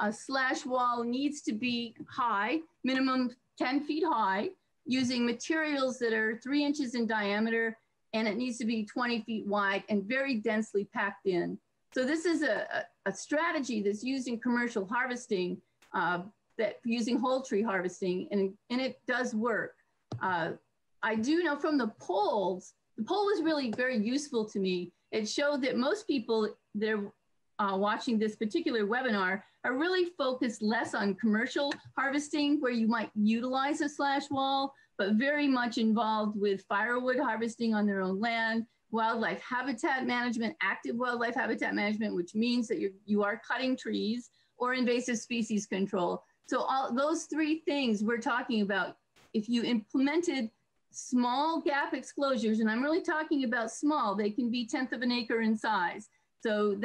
A slash wall needs to be high, minimum 10 feet high, using materials that are 3 inches in diameter, and it needs to be 20 feet wide and very densely packed in. So this is a strategy that's used in commercial harvesting, that using whole tree harvesting, and it does work. I do know from the polls, the poll was really very useful to me. It showed that most people that are watching this particular webinar are really focused less on commercial harvesting, where you might utilize a slash wall, but very much involved with firewood harvesting on their own land, wildlife habitat management, active wildlife habitat management, which means that you are cutting trees, or invasive species control. So all those 3 things we're talking about, if you implemented small gap exclosures, and I'm really talking about small, they can be 1/10 of an acre in size. So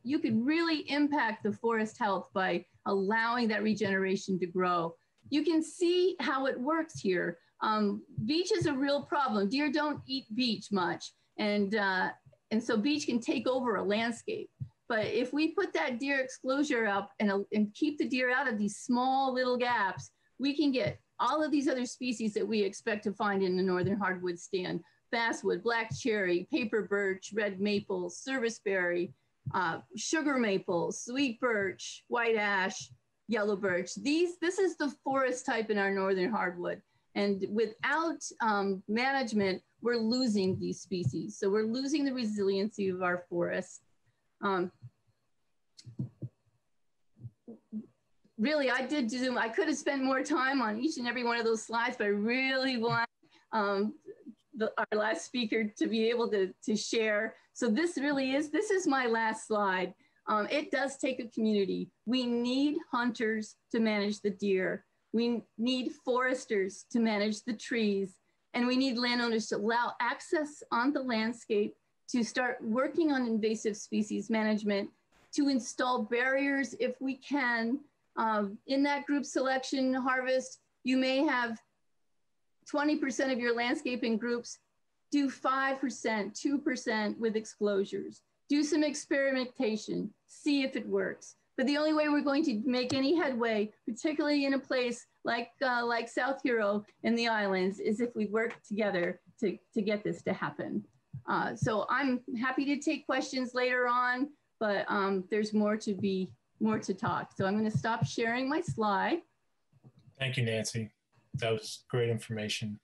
you could really impact the forest health by allowing that regeneration to grow. You can see how it works here. Beech is a real problem. Deer don't eat beech much. And so beech can take over a landscape. But if we put that deer exclosure up and keep the deer out of these small little gaps, we can get all of these other species that we expect to find in the northern hardwood stand: basswood, black cherry, paper birch, red maple, serviceberry, sugar maple, sweet birch, white ash, yellow birch. This is the forest type in our northern hardwood. And without management, we're losing these species. So we're losing the resiliency of our forests. Really, I did Zoom. I could have spent more time on each and every one of those slides, but I really want our last speaker to be able to share. So this is my last slide. It does take a community. We need hunters to manage the deer. We need foresters to manage the trees. And we need landowners to allow access on the landscape, to start working on invasive species management, to install barriers if we can. In that group selection harvest, you may have 20% of your landscaping groups. Do 5%, 2% with exclosures. Do some experimentation, see if it works. But the only way we're going to make any headway, particularly in a place like South Hero and the islands, is if we work together to get this to happen. So I'm happy to take questions later on, but there's more to talk. So I'm going to stop sharing my slide. Thank you, Nancy. That was great information.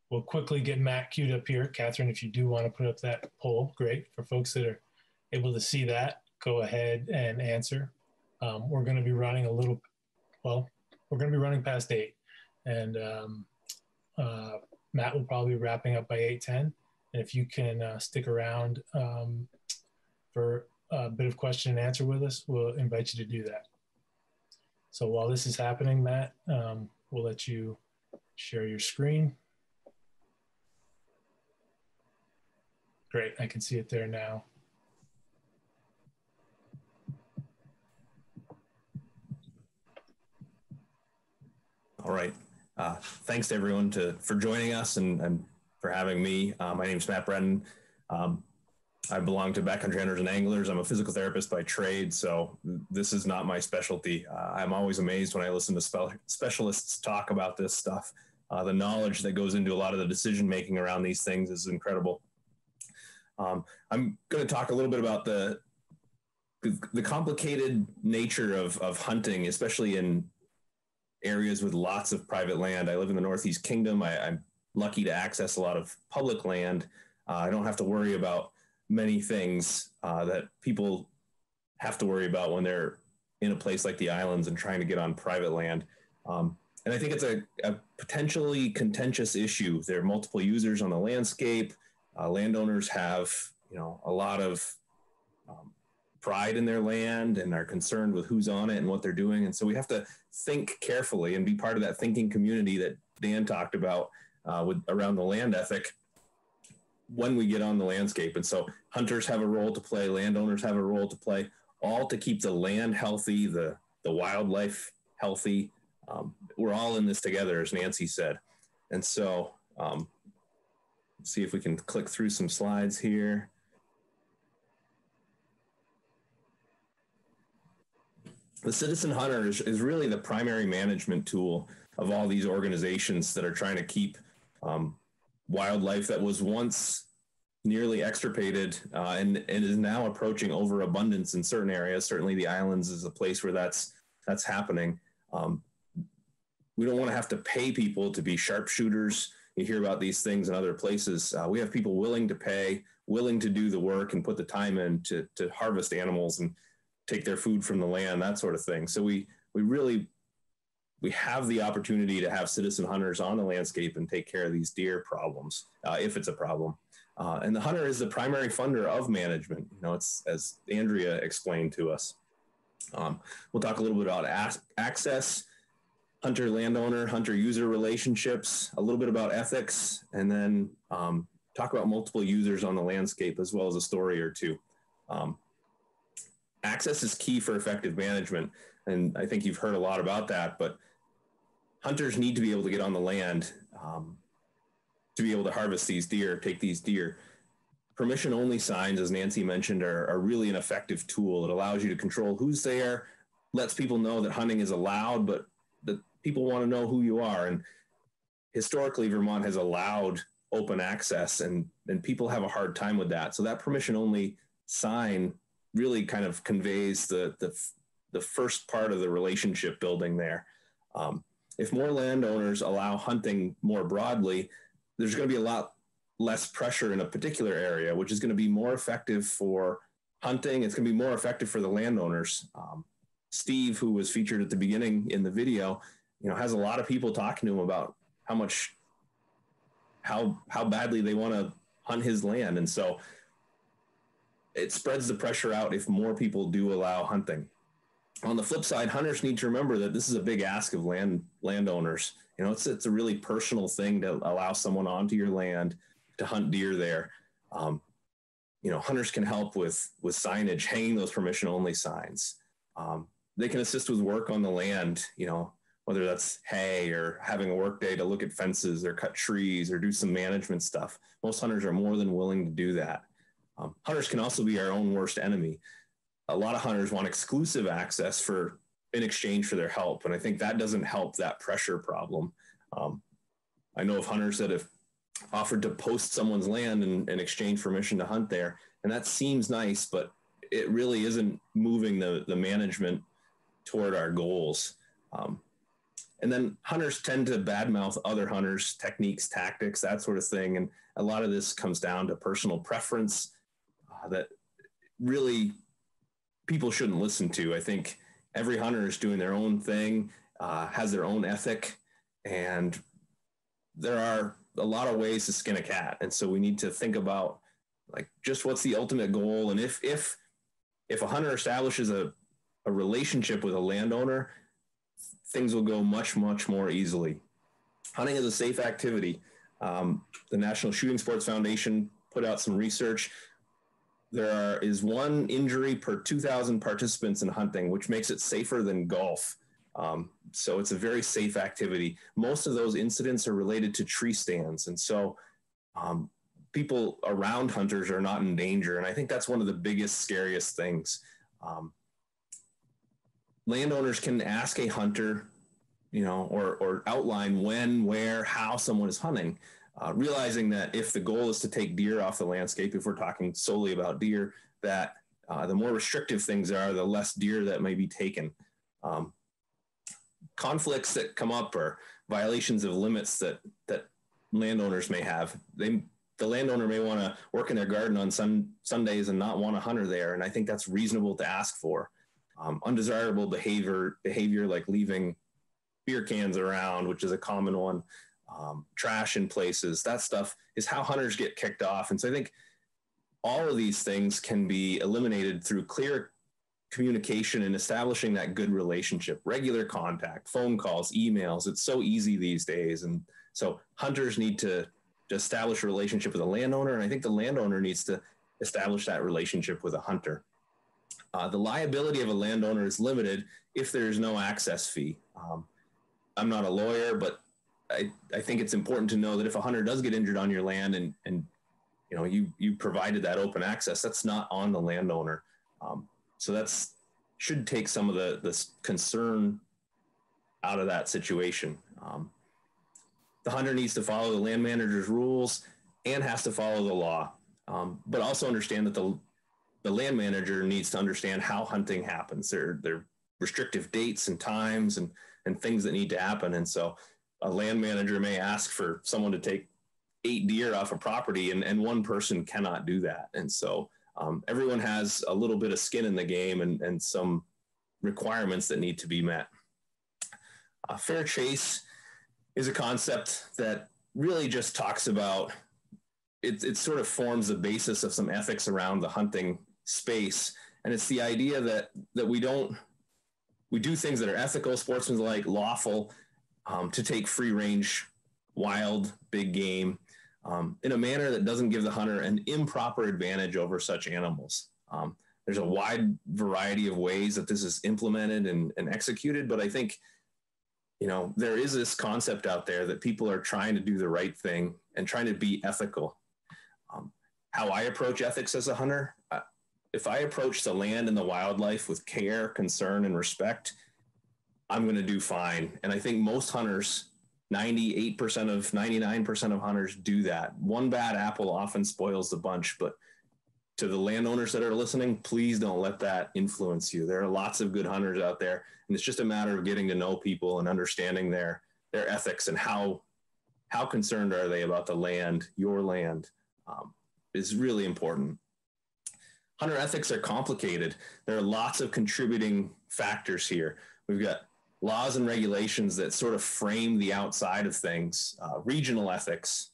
We'll quickly get Matt queued up here. Catherine, if you do want to put up that poll, great. For folks that are able to see that, go ahead and answer. We're going to be running we're going to be running past 8. And Matt will probably be wrapping up by 8:10. And if you can stick around for a bit of question and answer with us, we'll invite you to do that. So while this is happening, Matt, we'll let you share your screen. Great, I can see it there now. All right. Thanks to everyone for joining us and for having me. My name is Matt Brennan. I belong to Backcountry Hunters and Anglers. I'm a physical therapist by trade, so this is not my specialty. I'm always amazed when I listen to specialists talk about this stuff. The knowledge that goes into a lot of the decision-making around these things is incredible. I'm going to talk a little bit about the complicated nature of hunting, especially in areas with lots of private land. I live in the Northeast Kingdom. I'm lucky to access a lot of public land. I don't have to worry about many things that people have to worry about when they're in a place like the islands and trying to get on private land. And I think it's a potentially contentious issue. There are multiple users on the landscape. Landowners have, a lot of pride in their land and are concerned with who's on it and what they're doing. And so we have to think carefully and be part of that thinking community that Dan talked about around the land ethic when we get on the landscape. And so hunters have a role to play, landowners have a role to play, all to keep the land healthy, the the wildlife healthy. We're all in this together, as Nancy said. And so let's see if we can click through some slides here. The Citizen Hunter is really the primary management tool of all these organizations that are trying to keep wildlife that was once nearly extirpated and is now approaching overabundance in certain areas. Certainly the islands is a place where that's happening. We don't want to have to pay people to be sharpshooters. You hear about these things in other places. We have people willing to pay, willing to do the work and put the time in to harvest animals and take their food from the land, that sort of thing. So we have the opportunity to have citizen hunters on the landscape and take care of these deer problems, if it's a problem. And the hunter is the primary funder of management. You know, it's as Andrea explained to us. We'll talk a little bit about access, hunter landowner, hunter user relationships, a little bit about ethics, and then talk about multiple users on the landscape as well as a story or two. Access is key for effective management. And I think you've heard a lot about that, but hunters need to be able to get on the land to be able to harvest these deer, take these deer. Permission only signs, as Nancy mentioned, are really an effective tool. It allows you to control who's there, lets people know that hunting is allowed, but that people want to know who you are. And historically, Vermont has allowed open access, and people have a hard time with that. So that permission only sign really kind of conveys the first part of the relationship building there. If more landowners allow hunting more broadly, there's going to be a lot less pressure in a particular area, which is going to be more effective for hunting. It's going to be more effective for the landowners. Steve, who was featured at the beginning in the video, you know, has a lot of people talking to him about how badly they want to hunt his land. And so it spreads the pressure out if more people do allow hunting. On the flip side, hunters need to remember that this is a big ask of landowners. You know, it's a really personal thing to allow someone onto your land to hunt deer there. You know, hunters can help with signage, hanging those permission only signs. They can assist with work on the land, you know, whether that's hay or having a work day to look at fences or cut trees or do some management stuff. Most hunters are more than willing to do that. Hunters can also be our own worst enemy. A lot of hunters want exclusive access in exchange for their help. And I think that doesn't help that pressure problem. I know of hunters that have offered to post someone's land in exchange for permission to hunt there. And that seems nice, but it really isn't moving the management toward our goals. And then hunters tend to badmouth other hunters' techniques, tactics, that sort of thing. And a lot of this comes down to personal preference that really people shouldn't listen to. I think every hunter is doing their own thing, has their own ethic, and there are a lot of ways to skin a cat. And so we need to think about like just what's the ultimate goal. And if a hunter establishes a relationship with a landowner, things will go much, much more easily. Hunting is a safe activity. The National Shooting Sports Foundation put out some research. There is one injury per 2,000 participants in hunting, which makes it safer than golf. So it's a very safe activity. Most of those incidents are related to tree stands. And so people around hunters are not in danger. And I think that's one of the biggest, scariest things. Landowners can ask a hunter, you know, or outline when, where, how someone is hunting. Realizing that if the goal is to take deer off the landscape, if we're talking solely about deer, that the more restrictive things are, the less deer that may be taken. Conflicts that come up or violations of limits that landowners may have. The landowner may want to work in their garden on Sundays and not want a hunter there, and I think that's reasonable to ask for. Undesirable behavior like leaving beer cans around, which is a common one. Trash in places, that stuff is how hunters get kicked off. And so I think all of these things can be eliminated through clear communication and establishing that good relationship, regular contact, phone calls, emails. It's so easy these days. And so hunters need to establish a relationship with a landowner. And I think the landowner needs to establish that relationship with a hunter. The liability of a landowner is limited if there's no access fee. I'm not a lawyer, but I think it's important to know that if a hunter does get injured on your land and you know, you provided that open access, that's not on the landowner. So that's should take some of the concern out of that situation. The hunter needs to follow the land manager's rules and has to follow the law, but also understand that the land manager needs to understand how hunting happens. There are restrictive dates and times and things that need to happen. And so a land manager may ask for someone to take 8 deer off a property, and one person cannot do that. And so everyone has a little bit of skin in the game and some requirements that need to be met. Fair chase is a concept that really just talks about, it sort of forms the basis of some ethics around the hunting space. And it's the idea that we do things that are ethical, sportsmanlike, lawful, to take free range, wild, big game, in a manner that doesn't give the hunter an improper advantage over such animals. There's a wide variety of ways that this is implemented and executed, but I think, you know, there is this concept out there that people are trying to do the right thing and trying to be ethical. How I approach ethics as a hunter, if I approach the land and the wildlife with care, concern, and respect, I'm going to do fine. And I think most hunters, 99% of hunters do that. One bad apple often spoils the bunch, but to the landowners that are listening, please don't let that influence you. There are lots of good hunters out there, and it's just a matter of getting to know people and understanding their ethics and how concerned are they about the land, your land, is really important. Hunter ethics are complicated. There are lots of contributing factors here. We've got laws and regulations that sort of frame the outside of things, regional ethics.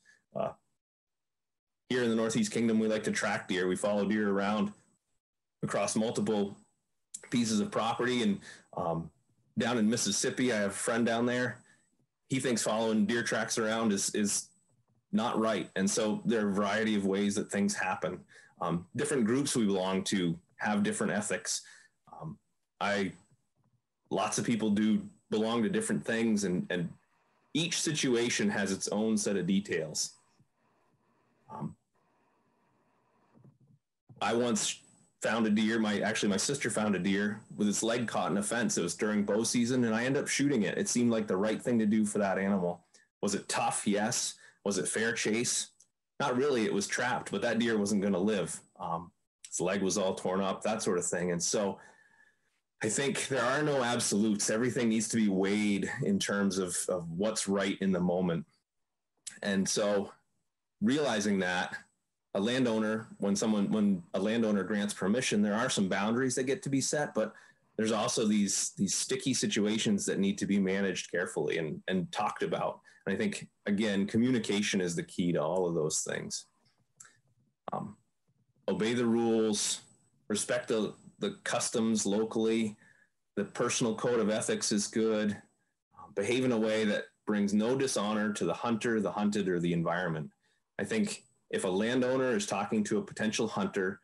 Here in the Northeast Kingdom, we like to track deer. We follow deer around across multiple pieces of property. And down in Mississippi, I have a friend down there. He thinks following deer tracks around is not right. And so there are a variety of ways that things happen. Different groups we belong to have different ethics. Lots of people do belong to different things, and each situation has its own set of details. I once found a deer, my sister found a deer with its leg caught in a fence. It was during bow season, and I ended up shooting it. It seemed like the right thing to do for that animal. Was it tough? Yes. Was it fair chase? Not really. It was trapped, but that deer wasn't going to live. Its leg was all torn up, that sort of thing. And so I think there are no absolutes. Everything needs to be weighed in terms of what's right in the moment. And so realizing that a landowner, when a landowner grants permission, there are some boundaries that get to be set, but there's also these sticky situations that need to be managed carefully and talked about. And I think, again, communication is the key to all of those things. Obey the rules, respect the customs locally. The personal code of ethics is good. Behave in a way that brings no dishonor to the hunter, the hunted, or the environment. I think if a landowner is talking to a potential hunter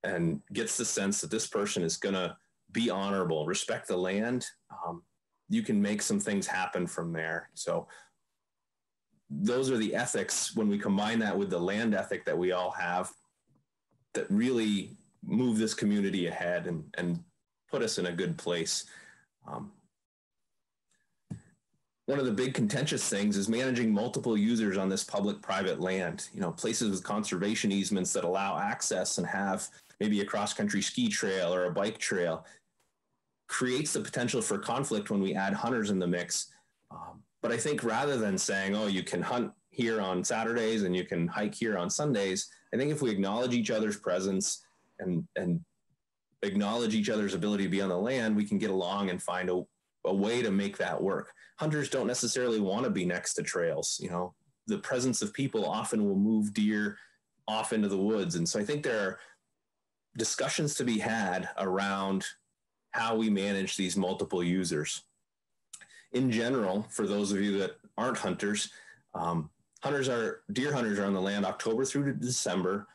and gets the sense that this person is going to be honorable, respect the land, you can make some things happen from there. So those are the ethics, when we combine that with the land ethic that we all have, that really move this community ahead and put us in a good place. One of the big contentious things is managing multiple users on this public-private land. You know, places with conservation easements that allow access and have maybe a cross-country ski trail or a bike trail creates the potential for conflict when we add hunters in the mix. But I think rather than saying, oh, you can hunt here on Saturdays and you can hike here on Sundays, I think if we acknowledge each other's presence and acknowledge each other's ability to be on the land, we can get along and find a way to make that work. Hunters don't necessarily want to be next to trails. You know, the presence of people often will move deer off into the woods. And so I think there are discussions to be had around how we manage these multiple users. In general, for those of you that aren't hunters, deer hunters are on the land October through to December.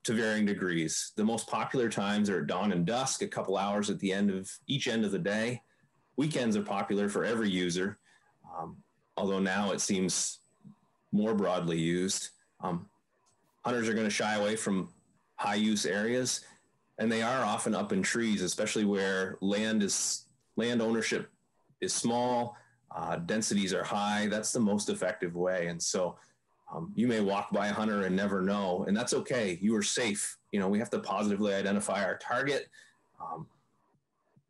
to varying degrees. The most popular times are at dawn and dusk, a couple hours at the end of each end of the day. Weekends are popular for every user, although now it seems more broadly used. Hunters are going to shy away from high use areas, and they are often up in trees, especially where land ownership is small, densities are high. That's the most effective way. And so you may walk by a hunter and never know, and that's okay. You are safe. You know, we have to positively identify our target,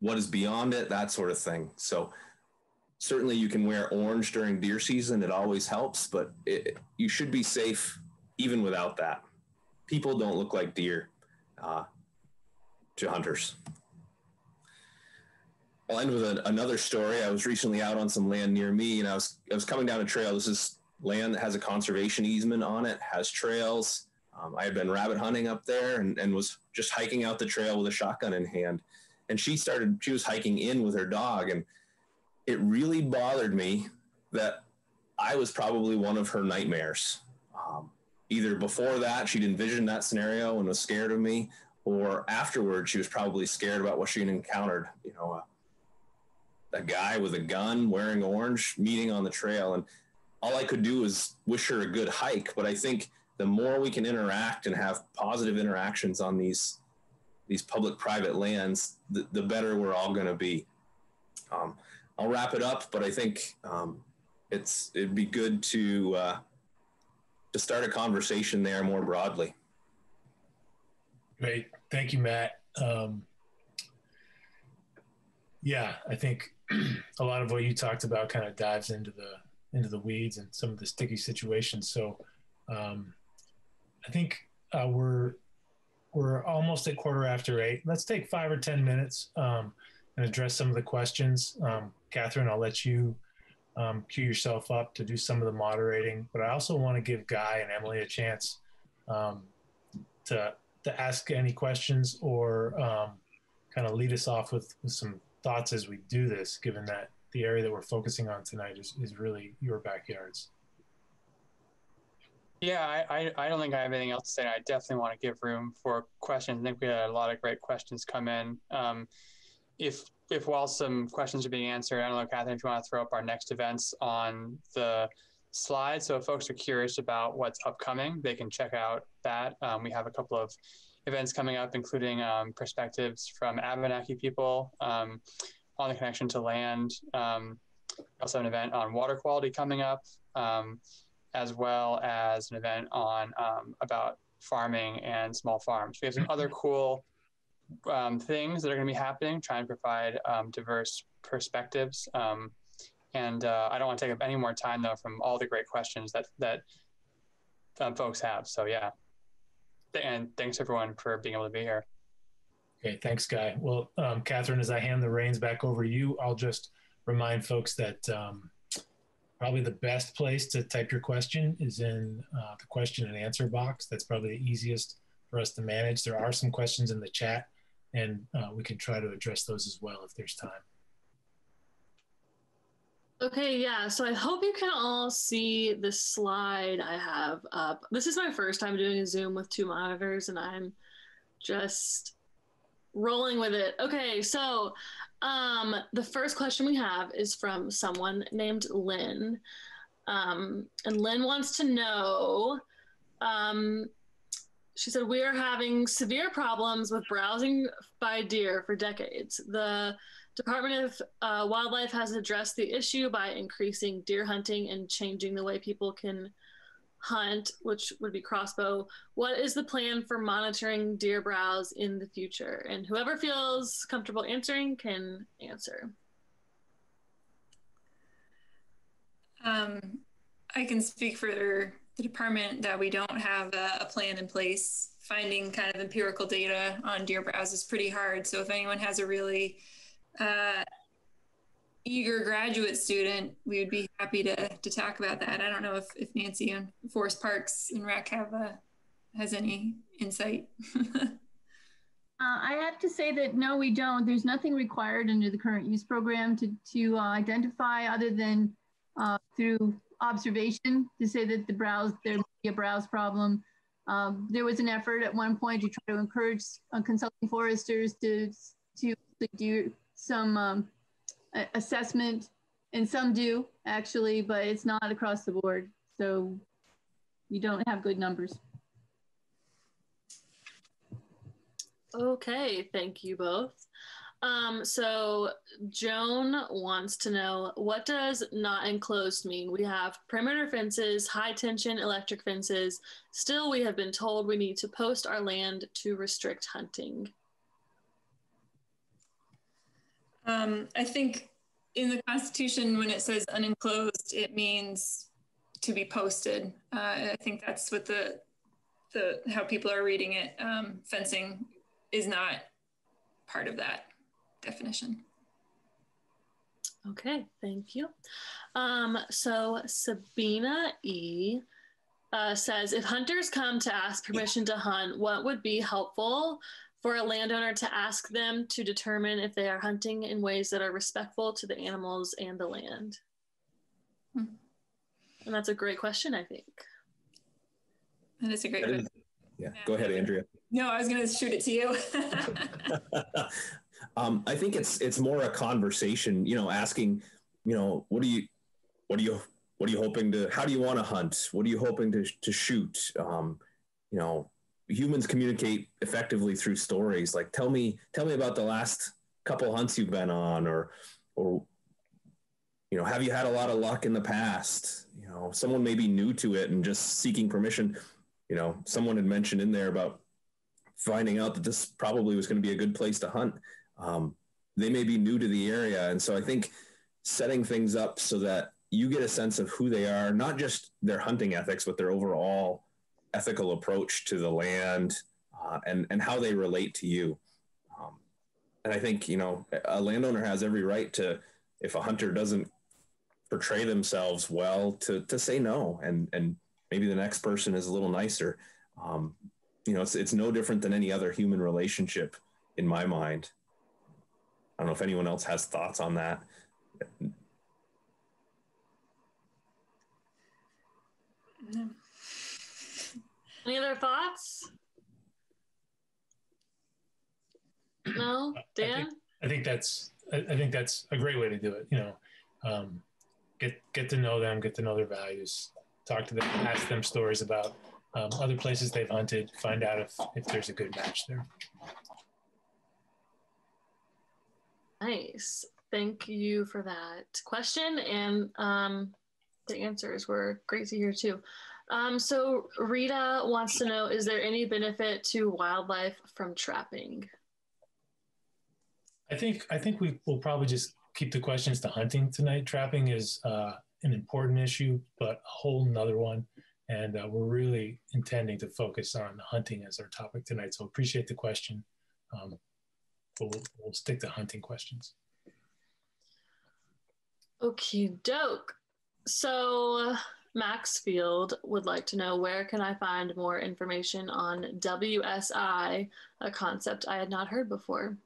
what is beyond it, that sort of thing. So certainly you can wear orange during deer season. It always helps, but you should be safe even without that. People don't look like deer to hunters. I'll end with another story. I was recently out on some land near me, and I was coming down a trail. This is land that has a conservation easement on it, has trails. I had been rabbit hunting up there and was just hiking out the trail with a shotgun in hand. And she was hiking in with her dog, and it really bothered me that I was probably one of her nightmares. Either before that, she'd envisioned that scenario and was scared of me, or afterwards, she was probably scared about what she had encountered. You know, a guy with a gun wearing orange meeting on the trail. And all I could do was wish her a good hike. But I think the more we can interact and have positive interactions on these public-private lands, the better we're all going to be. I'll wrap it up, but I think it'd be good to start a conversation there more broadly. Great. Thank you, Matt. Yeah, I think a lot of what you talked about kind of dives into the weeds and some of the sticky situations. So I think we're almost at 8:15. Let's take 5 or 10 minutes and address some of the questions. Catherine, I'll let you queue yourself up to do some of the moderating, but I also want to give Guy and Emily a chance to ask any questions or kind of lead us off with some thoughts as we do this, given that the area that we're focusing on tonight is really your backyards. Yeah, I don't think I have anything else to say. I definitely want to give room for questions. I think we had a lot of great questions come in. If while some questions are being answered, I don't know, Catherine, if you want to throw up our next events on the slide. So if folks are curious about what's upcoming, they can check out that. We have a couple of events coming up, including perspectives from Abenaki people on the connection to land. We also have an event on water quality coming up, as well as an event on about farming and small farms. We have some other cool things that are going to be happening, trying to provide diverse perspectives. And I don't want to take up any more time, though, from all the great questions that folks have. So, yeah. And thanks, everyone, for being able to be here. Okay, thanks, Guy. Well, Catherine, as I hand the reins back over to you, I'll just remind folks that probably the best place to type your question is in the question and answer box. That's probably the easiest for us to manage. There are some questions in the chat, and we can try to address those as well if there's time. Okay, yeah, so I hope you can all see the slide I have up. This is my first time doing a Zoom with 2 monitors, and I'm just rolling with it. Okay, so the first question we have is from someone named Lynn. And Lynn wants to know, she said, we are having severe problems with browsing by deer for decades. The Department of Wildlife has addressed the issue by increasing deer hunting and changing the way people can hunt, which would be crossbow. What is the plan for monitoring deer browse in the future? And whoever feels comfortable answering can answer. I can speak for the department that we don't have a plan in place. Finding kind of empirical data on deer browse is pretty hard. So if anyone has a really eager graduate student, we would be happy to talk about that. I don't know if Nancy and Forest Parks and Rec has any insight. I have to say that no, we don't. There's nothing required under the current use program to identify, other than through observation, to say that there may be a browse problem. There was an effort at one point to try to encourage consulting foresters to do some assessment, and some do actually, but it's not across the board. So you don't have good numbers. Okay, thank you both. So Joan wants to know, what does not enclosed mean? We have perimeter fences, high tension electric fences. Still, we have been told we need to post our land to restrict hunting. I think in the Constitution, when it says unenclosed, it means to be posted. I think that's what how people are reading it. Fencing is not part of that definition. Okay, thank you. So Sabina E says, if hunters come to ask permission to hunt, what would be helpful for a landowner to ask them to determine if they are hunting in ways that are respectful to the animals and the land? And that's a great question, I think. That is a great question. Yeah, go ahead, Andrea. No, I was going to shoot it to you. I think it's more a conversation, asking, what are you hoping to, how do you want to hunt? What are you hoping to shoot? Humans communicate effectively through stories. Like, tell me about the last couple hunts you've been on, or have you had a lot of luck in the past? Someone may be new to it and just seeking permission. Someone had mentioned in there about finding out that this probably was going to be a good place to hunt. They may be new to the area. And so I think setting things up so that you get a sense of who they are, not just their hunting ethics, but their overall ethical approach to the land, and how they relate to you. And I think, a landowner has every right to, if a hunter doesn't portray themselves well, to say no, and maybe the next person is a little nicer. It's no different than any other human relationship in my mind. I don't know if anyone else has thoughts on that. No. Any other thoughts? No, Dan? I think that's a great way to do it. Get to know them, get to know their values, talk to them, ask them stories about other places they've hunted, find out if there's a good match there. Nice. Thank you for that question. And the answers were great to hear too. So Rita wants to know, is there any benefit to wildlife from trapping? I think we will probably just keep the questions to hunting tonight. Trapping is an important issue, but a whole nother one. And we're really intending to focus on hunting as our topic tonight. So appreciate the question. We'll stick to hunting questions. Okie doke. So Maxfield would like to know, where can I find more information on WSI, a concept I had not heard before?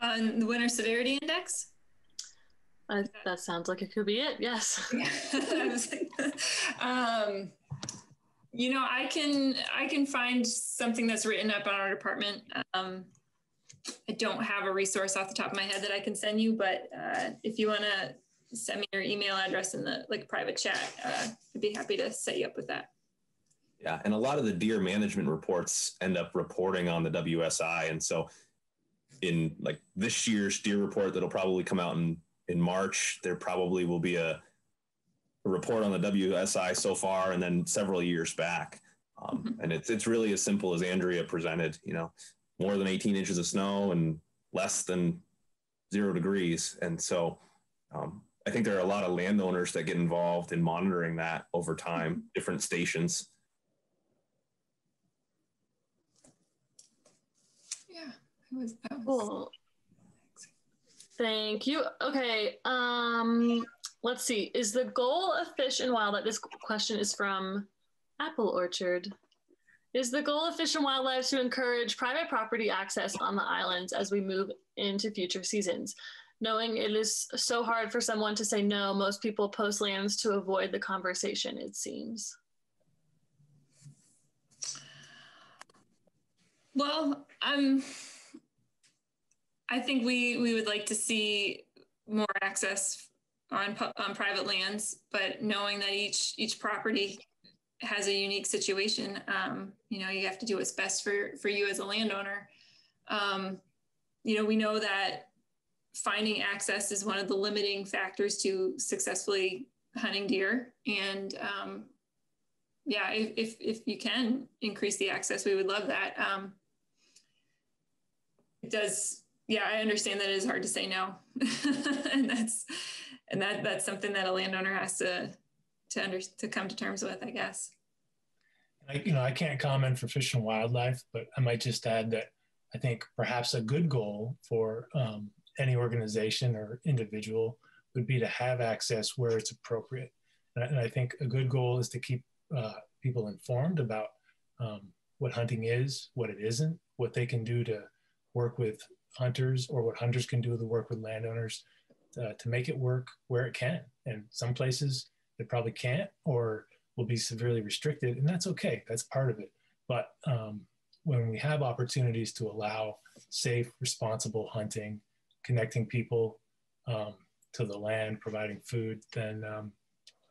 On the Winter Severity Index? That sounds like it could be it, yes. I can find something that's written up on our department. I don't have a resource off the top of my head that I can send you, but if you want to send me your email address in the private chat, I'd be happy to set you up with that. Yeah, and a lot of the deer management reports end up reporting on the WSI, and so in this year's deer report that'll probably come out in March, there probably will be a report on the WSI so far, and then several years back. And it's really as simple as Andrea presented, more than 18 inches of snow and less than 0 degrees. And so I think there are a lot of landowners that get involved in monitoring that over time, different stations. Yeah, that was cool. Thank you. Okay. Let's see. Is the goal of Fish and Wildlife, this question is from Apple Orchard. Is the goal of Fish and Wildlife to encourage private property access on the islands as we move into future seasons? Knowing it is so hard for someone to say no, most people post lands to avoid the conversation, it seems. Well, I think we would like to see more access on private lands, but knowing that each property has a unique situation, you know, you have to do what's best for you as a landowner. You know, we know that finding access is one of the limiting factors to successfully hunting deer. And yeah, if you can increase the access, we would love that. It does. Yeah, I understand that it is hard to say no. and that's something that a landowner has to come to terms with, I guess. I can't comment for Fish and Wildlife, but I might just add that I think perhaps a good goal for any organization or individual would be to have access where it's appropriate. And I think a good goal is to keep people informed about what hunting is, what it isn't, what they can do to work with hunters, or what hunters can do to work with landowners to make it work where it can. And some places it probably can't or will be severely restricted, and that's okay. That's part of it. But when we have opportunities to allow safe, responsible hunting, connecting people to the land, providing food, then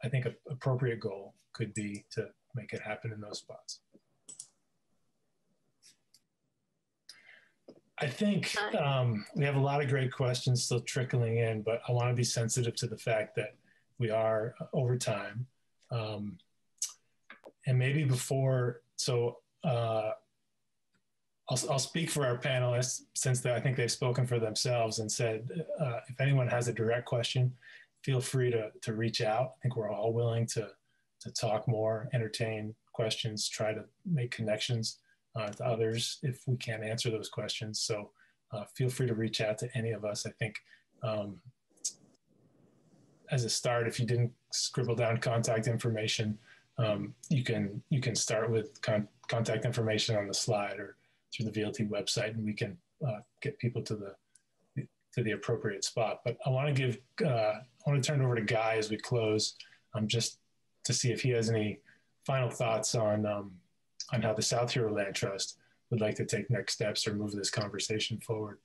I think an appropriate goal could be to make it happen in those spots. I think we have a lot of great questions still trickling in, but I want to be sensitive to the fact that we are over time. And maybe before, so I'll speak for our panelists, since I think they've spoken for themselves and said, if anyone has a direct question, feel free to reach out. I think we're all willing to talk more, entertain questions, try to make connections to others if we can't answer those questions. So feel free to reach out to any of us. I think as a start, if you didn't scribble down contact information, you can start with contact information on the slide or through the VLT website, and we can get people to the appropriate spot. But I want to turn it over to Guy as we close, just to see if he has any final thoughts on how the South Hero Land Trust would like to take next steps or move this conversation forward.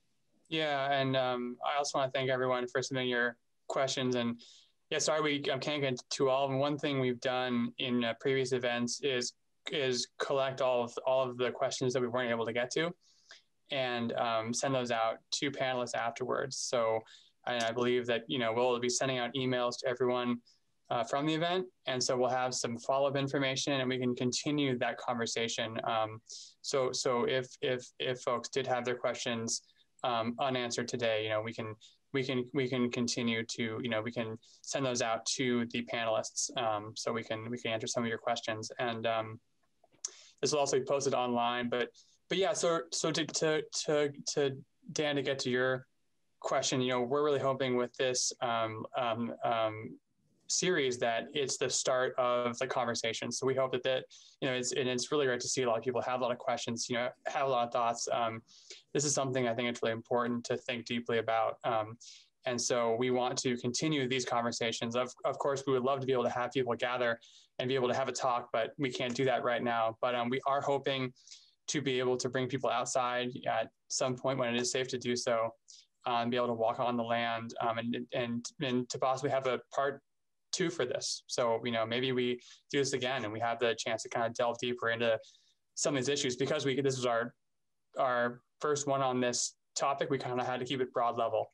Yeah, and I also want to thank everyone for submitting your questions. And yeah, sorry we can't get to all of them. One thing we've done in previous events is collect all of the questions that we weren't able to get to, and send those out to panelists afterwards. So I believe that we'll be sending out emails to everyone from the event, and so we'll have some follow-up information, and we can continue that conversation. So if folks did have their questions unanswered today, we can continue to we can send those out to the panelists, so we can answer some of your questions, and this will also be posted online. But yeah, so to Dan, to get to your question, we're really hoping with this series that it's the start of the conversation. So we hope that it's really great to see a lot of people have a lot of questions, have a lot of thoughts. This is something I think it's really important to think deeply about. And so we want to continue these conversations. Of course, we would love to be able to have people gather and be able to have a talk, but we can't do that right now. But we are hoping to be able to bring people outside at some point when it is safe to do so, and be able to walk on the land, and to possibly have a part 2 for this. So, maybe we do this again and we have the chance to kind of delve deeper into some of these issues, because this was our first one on this topic. We kind of had to keep it broad level.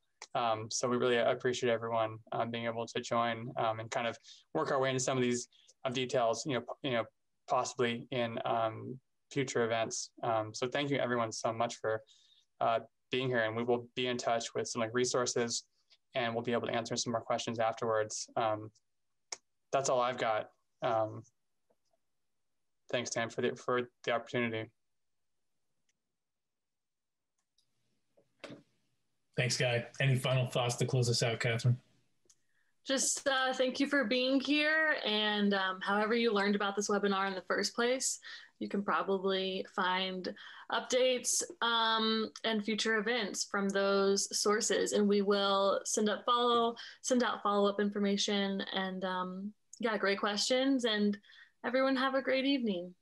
So we really appreciate everyone being able to join and kind of work our way into some of these details, possibly in future events. So thank you everyone so much for being here, and we will be in touch with some resources, and we'll be able to answer some more questions afterwards. That's all I've got. Thanks, Dan, for the opportunity. Thanks, Guy. Any final thoughts to close us out, Catherine? Just thank you for being here, and however you learned about this webinar in the first place, you can probably find updates and future events from those sources, and we will send out follow-up information. And yeah, great questions, and everyone have a great evening.